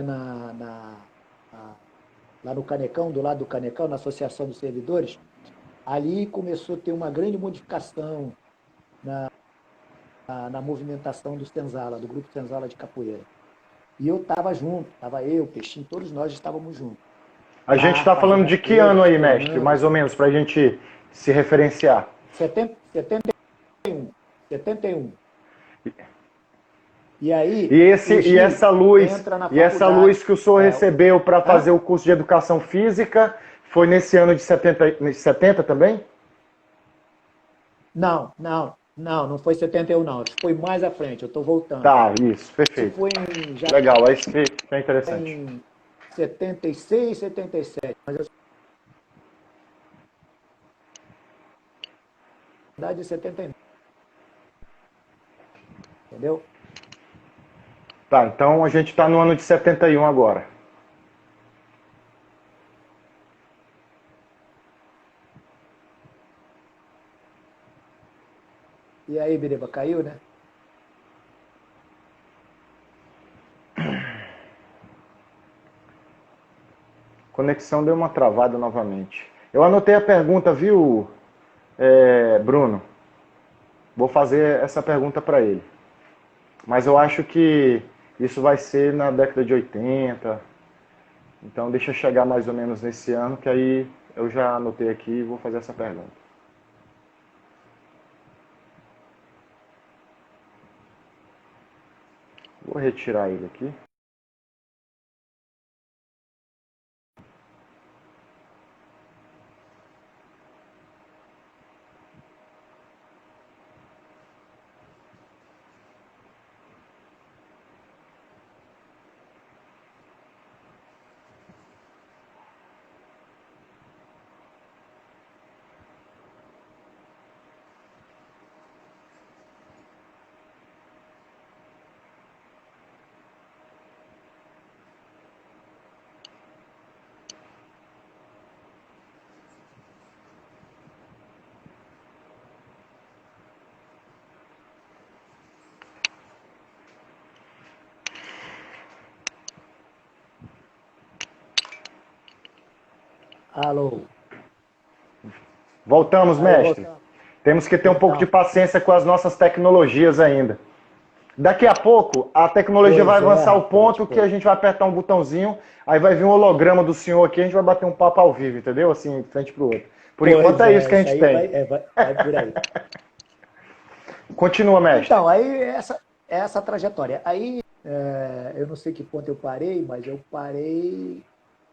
lá no Canecão, do lado do Canecão, na Associação dos Servidores, ali começou a ter uma grande modificação na movimentação do Senzala, do grupo Senzala de capoeira. E eu estava junto, estava eu, Peixinho, todos nós estávamos juntos. A gente Lá está falando fazendo de as que coisas, ano aí, mestre? treinando. Mais ou menos, para a gente se referenciar. 71, 71. E aí, E o e Gil essa luz, entra na e essa faculdade. luz que o senhor É, recebeu para fazer hã? o curso de educação física foi nesse ano de 70 também? Não foi 71, não. Isso foi mais à frente, eu estou voltando. Tá, isso, Isso perfeito. foi já Legal, aí fica interessante. em 76, 77. Mas a cidade é 79, entendeu? Tá, então a gente está no ano de 71 agora. E aí, Biriba, caiu, né? Conexão deu uma travada novamente. Eu anotei a pergunta, viu, Bruno? Vou fazer essa pergunta para ele. Mas eu acho que isso vai ser na década de 80. Então deixa eu chegar mais ou menos nesse ano, que aí eu já anotei aqui e vou fazer essa pergunta. Vou retirar ele aqui. Alô? Voltamos, Aí, mestre. voltando. Temos que ter um pouco de Então, paciência com as nossas tecnologias ainda. Daqui a pouco, a tecnologia vai pois é, avançar ao rapaz, ponto que a pô. gente vai apertar um botãozinho, aí vai vir um holograma do senhor aqui, a gente vai bater um papo ao vivo, entendeu? Assim, de frente pro outro. Por enquanto Pois é isso é, que a isso gente aí tem. vai por aí. Continua, mestre. Então, aí essa trajetória. Aí, eu não sei que ponto eu parei, mas eu parei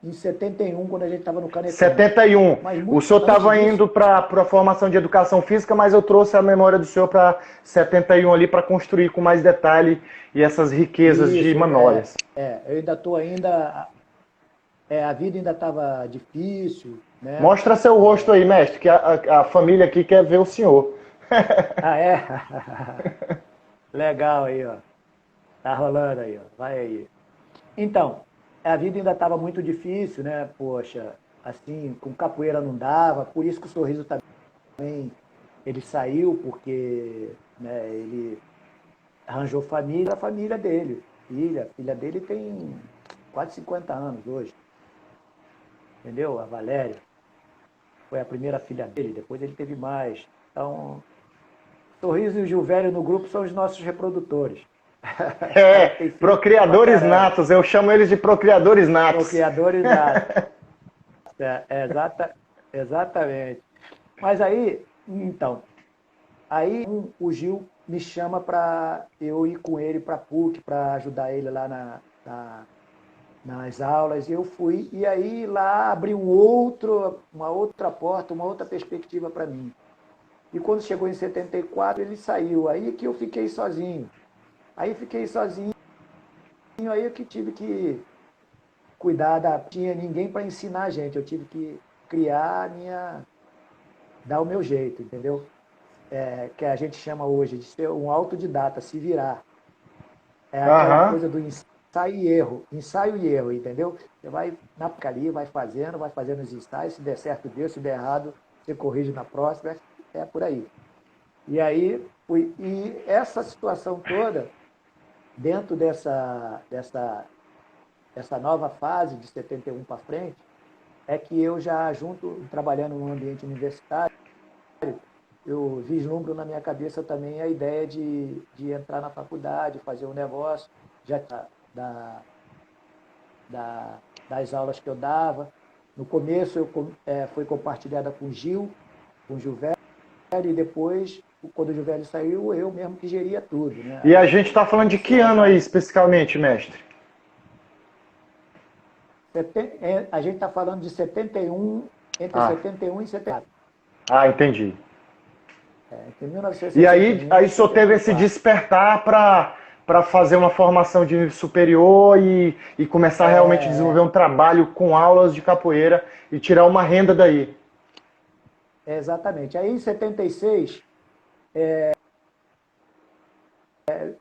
em 71, quando a gente estava no Canecão. 71. Mas O muito senhor antes estava disso, indo para a formação de educação física, mas eu trouxe a memória do senhor para 71 ali para construir com mais detalhe e essas riquezas de isso, memórias. eu ainda estou ainda, a vida ainda estava difícil, né? Mostra seu rosto aí, mestre, que a família aqui quer ver o senhor. Ah, é? Legal aí, ó. Tá rolando aí, ó. Vai aí. Então, a vida ainda estava muito difícil, né? Poxa, assim, com capoeira não dava, por isso que o Sorriso também ele saiu, porque né, ele arranjou família, a família dele. Filha dele tem quase 50 anos hoje, entendeu? A Valéria foi a primeira filha dele, depois ele teve mais. Então, Sorriso e o Gilvério no grupo são os nossos reprodutores. Os caras têm filho pra Procriadores caramba. natos, eu chamo eles de procriadores natos. Procriadores natos. Exatamente. Mas aí, então, aí o Gil me chama para eu ir com ele para a PUC, para ajudar ele lá nas aulas. E eu fui, e aí lá abriu uma outra porta, uma outra perspectiva para mim. E quando chegou em 74, ele saiu. Aí que eu fiquei sozinho. Aí fiquei sozinho, aí eu que tive que cuidar tinha ninguém para ensinar a gente. Eu tive que criar dar o meu jeito, entendeu? Que a gente chama hoje de ser um autodidata, se virar. É aquela Aham. coisa do ensino ensaio e erro, entendeu? Você vai na ali, vai fazendo os ensaios, se der certo, Deus, se der errado, você corrige na próxima, é por aí. E aí, e essa situação toda, dentro dessa nova fase de 71 para frente, é que eu já, trabalhando no ambiente universitário, eu vislumbro na minha cabeça também a ideia de entrar na faculdade, fazer um negócio, já da, das aulas que eu dava. No começo foi compartilhada com o Gil Velho, e depois, quando o Gil Velho saiu, eu mesmo que geria tudo. Né? E a gente está falando de que ano aí, especificamente, mestre? A gente está falando de 71, entre 71 e 74. Ah, entendi. Entre 1971, e aí só teve esse despertar para fazer uma formação de nível superior e começar a realmente desenvolver um trabalho com aulas de capoeira e tirar uma renda daí. Exatamente. Aí em 76,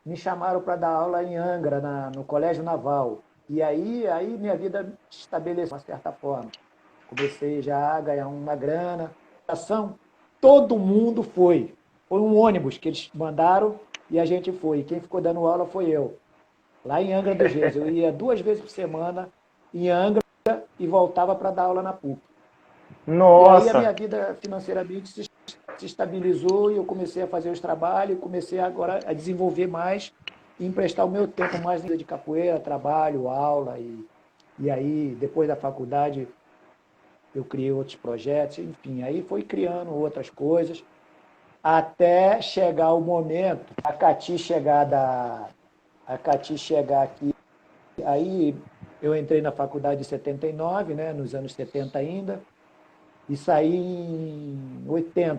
me chamaram para dar aula em Angra, no Colégio Naval. E aí minha vida se estabeleceu de uma certa forma. Comecei já a ganhar uma grana. Todo mundo foi. Foi um ônibus que eles mandaram e a gente foi. Quem ficou dando aula foi eu. Lá em Angra dos Reis. Eu ia 2 vezes por semana em Angra e voltava para dar aula na PUC. Nossa! E aí a minha vida financeiramente se estabilizou e eu comecei a fazer os trabalhos, comecei agora a desenvolver mais e emprestar o meu tempo mais de capoeira, trabalho, aula. E aí, depois da faculdade, eu criei outros projetos, enfim, aí foi criando outras coisas, até chegar o momento, a Cati chegar aqui. Aí eu entrei na faculdade em 79, né, nos anos 70 ainda, e saí em 80.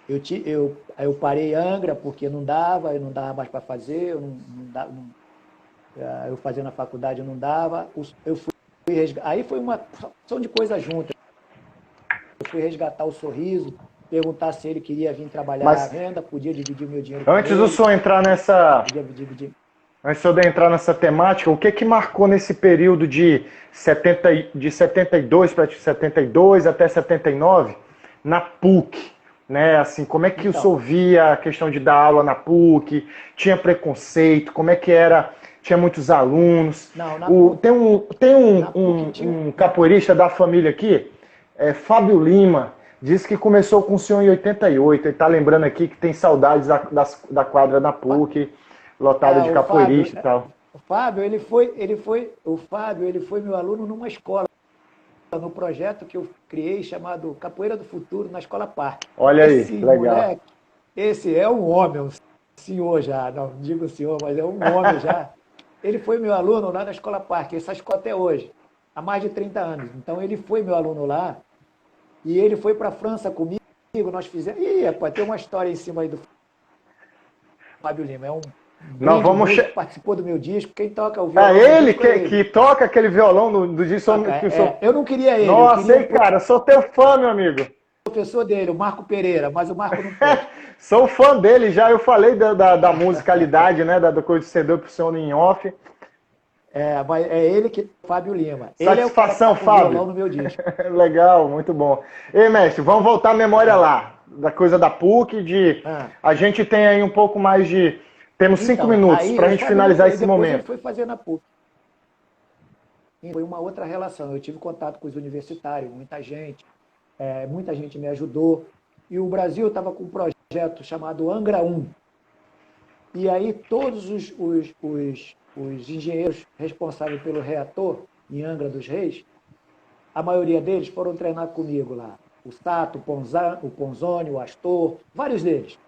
Eu parei Angra porque não dava mais para fazer, eu fazendo a faculdade não dava, aí foi uma opção de coisas juntas. Eu fui resgatar o Sorriso, perguntar se ele queria vir trabalhar a renda, podia dividir o meu dinheiro antes do senhor entrar nessa... Podia dividir. Antes de eu entrar nessa temática, o que marcou nesse período de 72 para 72 até 79 na PUC? Né? Assim, como é que o senhor via a questão de dar aula na PUC? Tinha preconceito? Como é que era? Tinha muitos alunos? Tem um capoeirista da família aqui, Fábio Lima, diz que começou com o senhor em 88. Ele está lembrando aqui que tem saudades da quadra da PUC, lotada de capoeirista e tal. O Fábio, ele foi meu aluno numa escola, no projeto que eu criei chamado Capoeira do Futuro na Escola Parque. Olha aí, legal. Moleque, esse é um homem, um senhor já, não digo senhor, mas é um homem já. Ele foi meu aluno lá na Escola Parque, essa escola até hoje, há mais de 30 anos. Então ele foi meu aluno lá e ele foi para a França comigo, nós fizemos... Ih, rapaz, tem uma história em cima aí do Fábio Lima, é um... Nós vamos participou do meu disco. Quem toca o violão? É ele que toca aquele violão do disco. Eu não queria ele. Nossa, hein, cara, sou teu fã, meu amigo. Professor dele, o Marco Pereira, mas o Marco não pode. Sou fã dele já. Eu falei da musicalidade, né, da coisa de CD pro senhor em off. Mas é ele que Fábio Lima. Satisfação, ele é o Fábio. Violão no meu disco. Legal, muito bom. Ei, mestre, vamos voltar à memória lá da coisa da PUC. A gente tem aí um pouco mais de... Temos 5 minutos para a gente finalizar esse momento. Ele foi fazer na PUC. Foi uma outra relação. Eu tive contato com os universitários, muita gente me ajudou. E o Brasil estava com um projeto chamado Angra 1. E aí todos os engenheiros responsáveis pelo reator em Angra dos Reis, a maioria deles foram treinar comigo lá. O Sato, o Ponzoni, o Astor, vários deles.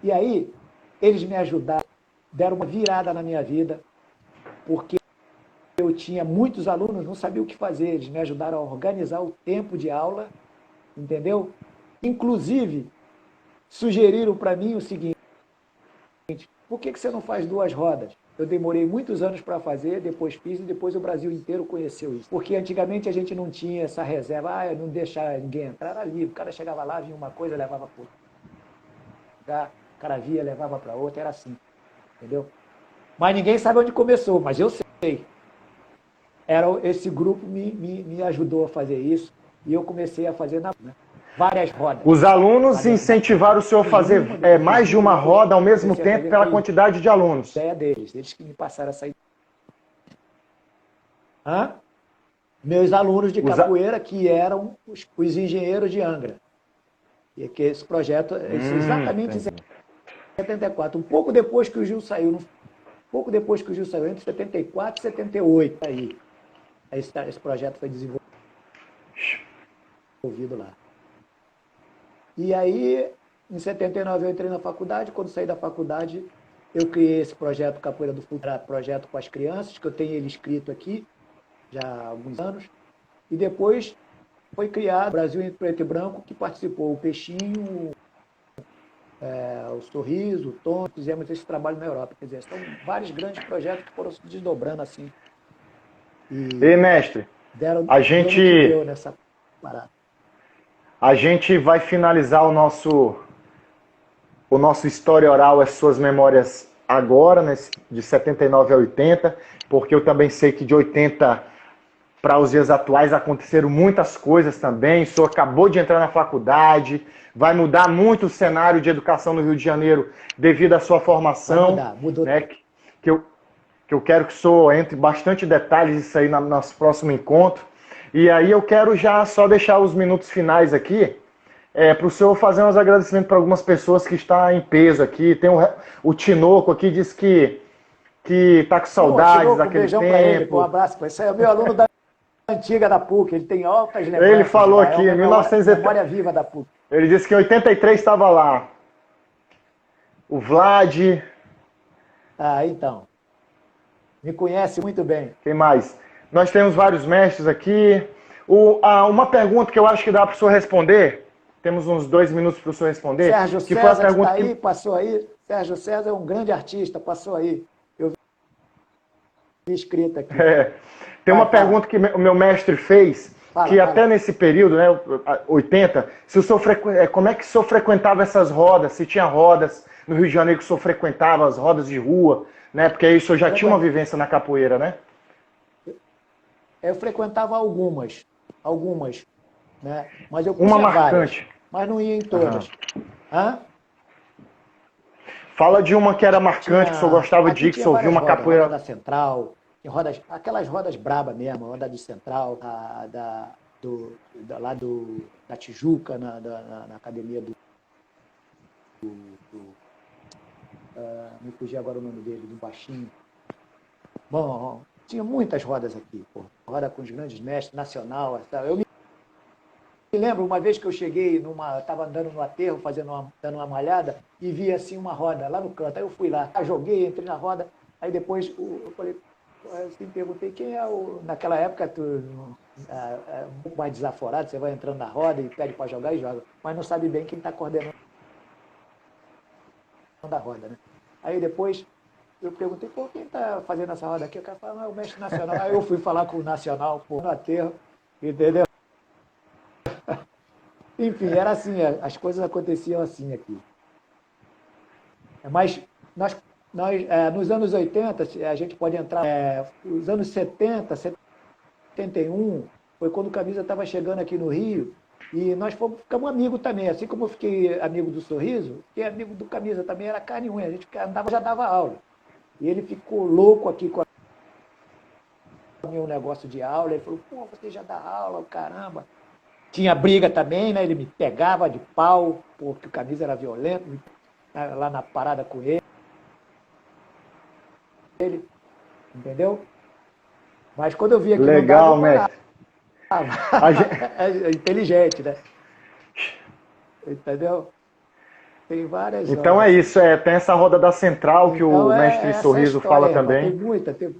E aí eles me ajudaram, deram uma virada na minha vida, porque eu tinha muitos alunos, não sabia o que fazer. Eles me ajudaram a organizar o tempo de aula, entendeu? Inclusive, sugeriram para mim o seguinte: por que você não faz 2 rodas? Eu demorei muitos anos para fazer, depois fiz e depois o Brasil inteiro conheceu isso. Porque antigamente a gente não tinha essa reserva, não deixar ninguém entrar, era livre. O cara chegava lá, vinha uma coisa, levava por lugar. O cara via, levava para outra, era assim, entendeu? Mas ninguém sabe onde começou, mas eu sei. Esse grupo me ajudou a fazer isso e eu comecei a fazer várias rodas. Os alunos incentivaram o senhor a fazer mais de uma roda ao mesmo tempo pela quantidade de alunos. A ideia deles, eles que me passaram essa ideia. Meus alunos de capoeira, que eram os engenheiros de Angra. E que esse projeto, exatamente em 74, um pouco depois que o Gil saiu, entre 74 e 78, aí esse projeto foi desenvolvido lá. E aí, em 79, eu entrei na faculdade. Quando saí da faculdade, eu criei esse projeto Capoeira do Futuro, projeto com as crianças, que eu tenho ele escrito aqui, já há alguns anos. E depois foi criado o Brasil em Preto e Branco, que participou o Peixinho, o Sorriso, o Tom, fizemos esse trabalho na Europa. Quer dizer, são vários grandes projetos que foram se desdobrando assim. E mestre, nessa parada. A gente vai finalizar o nosso História Oral, as suas memórias agora, né, de 79 a 80, porque eu também sei que de 80 para os dias atuais aconteceram muitas coisas também. O senhor acabou de entrar na faculdade, vai mudar muito o cenário de educação no Rio de Janeiro devido à sua formação. Mudou. Né, que eu quero que o senhor entre bastante detalhes disso aí no nosso próximo encontro. E aí eu quero já só deixar os minutos finais aqui para o senhor fazer uns agradecimentos para algumas pessoas que estão em peso aqui. Tem o Tinoco aqui, diz que está com saudades daquele tempo. Um beijão para ele, um abraço para ele. Esse é o meu aluno da antiga da PUC, ele tem altas lembranças. Ele falou aqui, em 1980. Memória viva da PUC. Ele disse que em 83 estava lá. O Vlad. Então. Me conhece muito bem. Quem mais? Nós temos vários mestres aqui. Uma pergunta que eu acho que dá para o senhor responder. Temos uns 2 minutos para o senhor responder. Sérgio César, foi a pergunta que está aí, passou aí. Sérgio César é um grande artista, passou aí. Eu vi escrito aqui. Tem uma pergunta que o meu mestre fez, até nesse período, né, 80, se o senhor como é que o senhor frequentava essas rodas? Se tinha rodas no Rio de Janeiro que o senhor frequentava, as rodas de rua, né? Porque aí o senhor já tinha uma vivência na capoeira, né? Eu frequentava algumas, né? Mas eu uma marcante. Várias, mas não ia em todas. Fala de uma que era marcante, que o senhor gostava de ir, que o senhor viu uma capoeira. Roda da Central, aquelas rodas braba mesmo, roda de Central, da Tijuca, na academia me fugi agora o nome dele, do Baixinho. Bom, tinha muitas rodas aqui, roda com os grandes mestres, nacional. Eu me lembro uma vez que eu cheguei estava andando no aterro, dando uma malhada, e vi assim uma roda lá no canto. Aí eu fui lá, joguei, entrei na roda, aí depois eu falei, me perguntei quem é naquela época, um pouco mais desaforado, você vai entrando na roda e pede para jogar e joga, mas não sabe bem quem está coordenando da roda, né? Aí depois eu perguntei, quem está fazendo essa roda aqui? O cara falou, é o mestre nacional. Aí eu fui falar com o nacional, no aterro, entendeu? Enfim, era assim, as coisas aconteciam assim aqui. Mas nós nos anos 80, a gente pode entrar, os anos 70, 71, foi quando o Camisa estava chegando aqui no Rio, e nós ficamos amigos também, assim como eu fiquei amigo do Sorriso, fiquei amigo do Camisa também, era carne e unha, a gente andava, já dava aula. E ele ficou louco aqui com um negócio de aula, ele falou, você já dá aula, caramba. Tinha briga também, né? Ele me pegava de pau, porque o Camisa era violento, lá na parada com ele, entendeu? Mas quando eu vi aqui legal, mestre. É inteligente, né? Entendeu? Tem várias. Então é isso, tem essa roda da Central que o mestre Sorriso fala também. Tem muita. Tem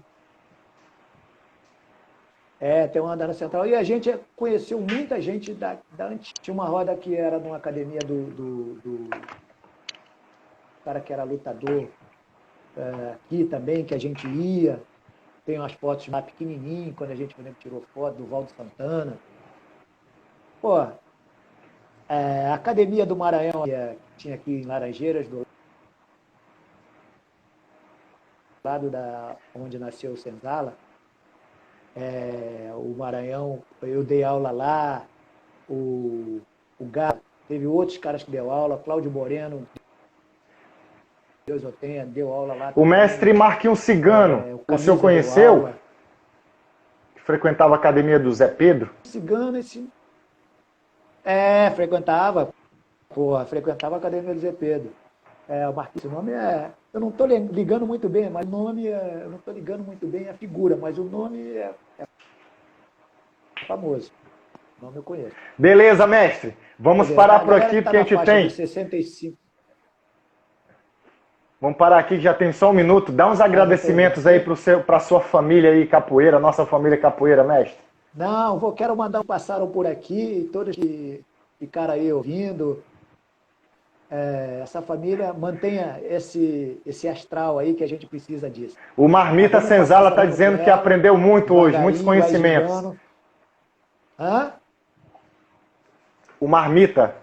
uma roda da Central. E a gente conheceu muita gente da antiga. Tinha uma roda que era numa academia do cara que era lutador aqui também, que a gente ia. Tem umas fotos lá pequenininho, quando a gente, por exemplo, tirou foto do Valdo Santana. A Academia do Maranhão, que tinha aqui em Laranjeiras, lado onde nasceu o Senzala, o Maranhão, eu dei aula lá, o Galo, teve outros caras que deu aula, Cláudio Moreno, Deus eu tenha, deu aula lá. O mestre Marquinhos Cigano, o senhor conheceu? Que frequentava a academia do Zé Pedro? Cigano, frequentava. Porra, frequentava a academia do Zé Pedro. O Marquinhos, o nome eu não estou ligando muito bem, mas o nome eu não estou ligando muito bem a figura, mas o nome é famoso. O nome eu conheço. Beleza, mestre. Vamos parar por aqui, porque a gente tem... 65. Vamos parar aqui, que já tem só um minuto. Dá uns agradecimentos aí para a sua família aí, capoeira, nossa família capoeira, mestre. Não, quero mandar um passaram por aqui, todos que ficaram aí ouvindo. Essa família mantenha esse astral aí, que a gente precisa disso. O Marmita Senzala está dizendo que aprendeu muito hoje, muitos conhecimentos. Hã? O Marmita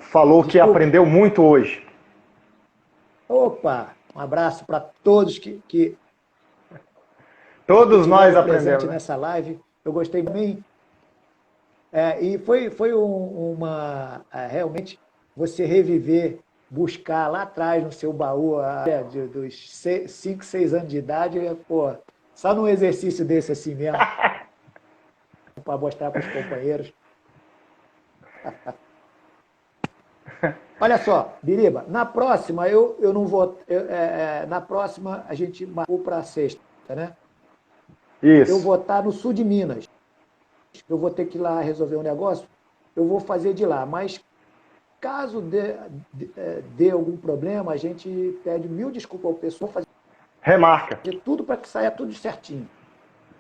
falou que aprendeu muito hoje. Opa, um abraço para todos que todos nós aprendemos nessa live. Eu gostei bem. E foi realmente você reviver, buscar lá atrás no seu baú dos 5, 6 anos de idade, pô, só num exercício desse assim mesmo, para mostrar para os companheiros. Olha só, Biriba, na próxima eu não vou. Na próxima a gente marcou para sexta, né? Isso. Eu vou estar no sul de Minas. Eu vou ter que ir lá resolver um negócio. Eu vou fazer de lá. Mas caso dê algum problema, a gente pede 1000 desculpas ao pessoal. Remarca. Fazer tudo para que saia tudo certinho.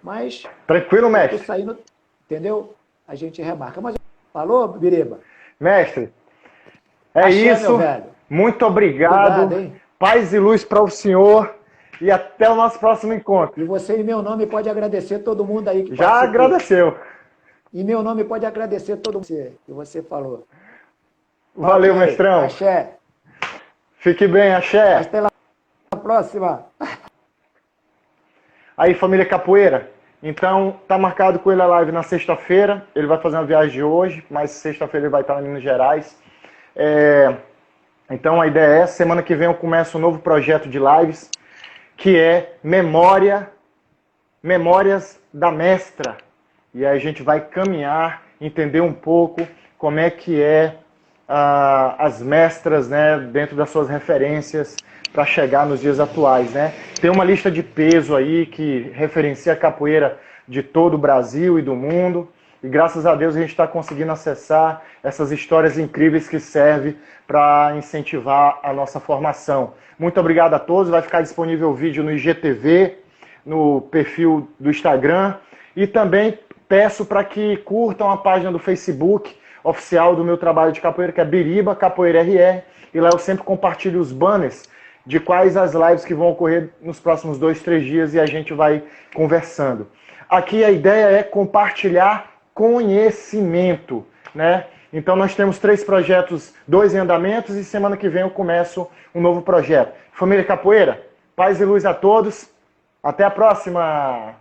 Mas. Tranquilo, mestre. Saindo, entendeu? A gente remarca. Mas falou, Biriba? Mestre. Axé, isso, muito obrigado, paz e luz para o senhor e até o nosso próximo encontro. E você, em meu nome, pode agradecer todo mundo aí que já participou. Agradeceu. Em meu nome, pode agradecer todo mundo que você falou. Valeu, mestrão. Axé. Fique bem, axé. Até lá na próxima. Aí, família Capoeira, então tá marcado com ele a live na sexta-feira. Ele vai fazer uma viagem hoje, mas sexta-feira ele vai estar em Minas Gerais. Então a ideia é essa, semana que vem eu começo um novo projeto de lives, que é Memórias da Mestra. E aí a gente vai caminhar, entender um pouco como é que as mestras, né, dentro das suas referências para chegar nos dias atuais, né? Tem uma lista de peso aí que referencia a capoeira de todo o Brasil e do mundo. E graças a Deus a gente está conseguindo acessar essas histórias incríveis que servem para incentivar a nossa formação. Muito obrigado a todos. Vai ficar disponível o vídeo no IGTV, no perfil do Instagram. E também peço para que curtam a página do Facebook oficial do meu trabalho de capoeira, que é Biriba Capoeira RR. E lá eu sempre compartilho os banners de quais as lives que vão ocorrer nos próximos 2, 3 dias e a gente vai conversando. Aqui a ideia é compartilhar conhecimento, né? Então nós temos 3 projetos, 2 em andamentos e semana que vem eu começo um novo projeto. Família Capoeira, paz e luz a todos. Até a próxima!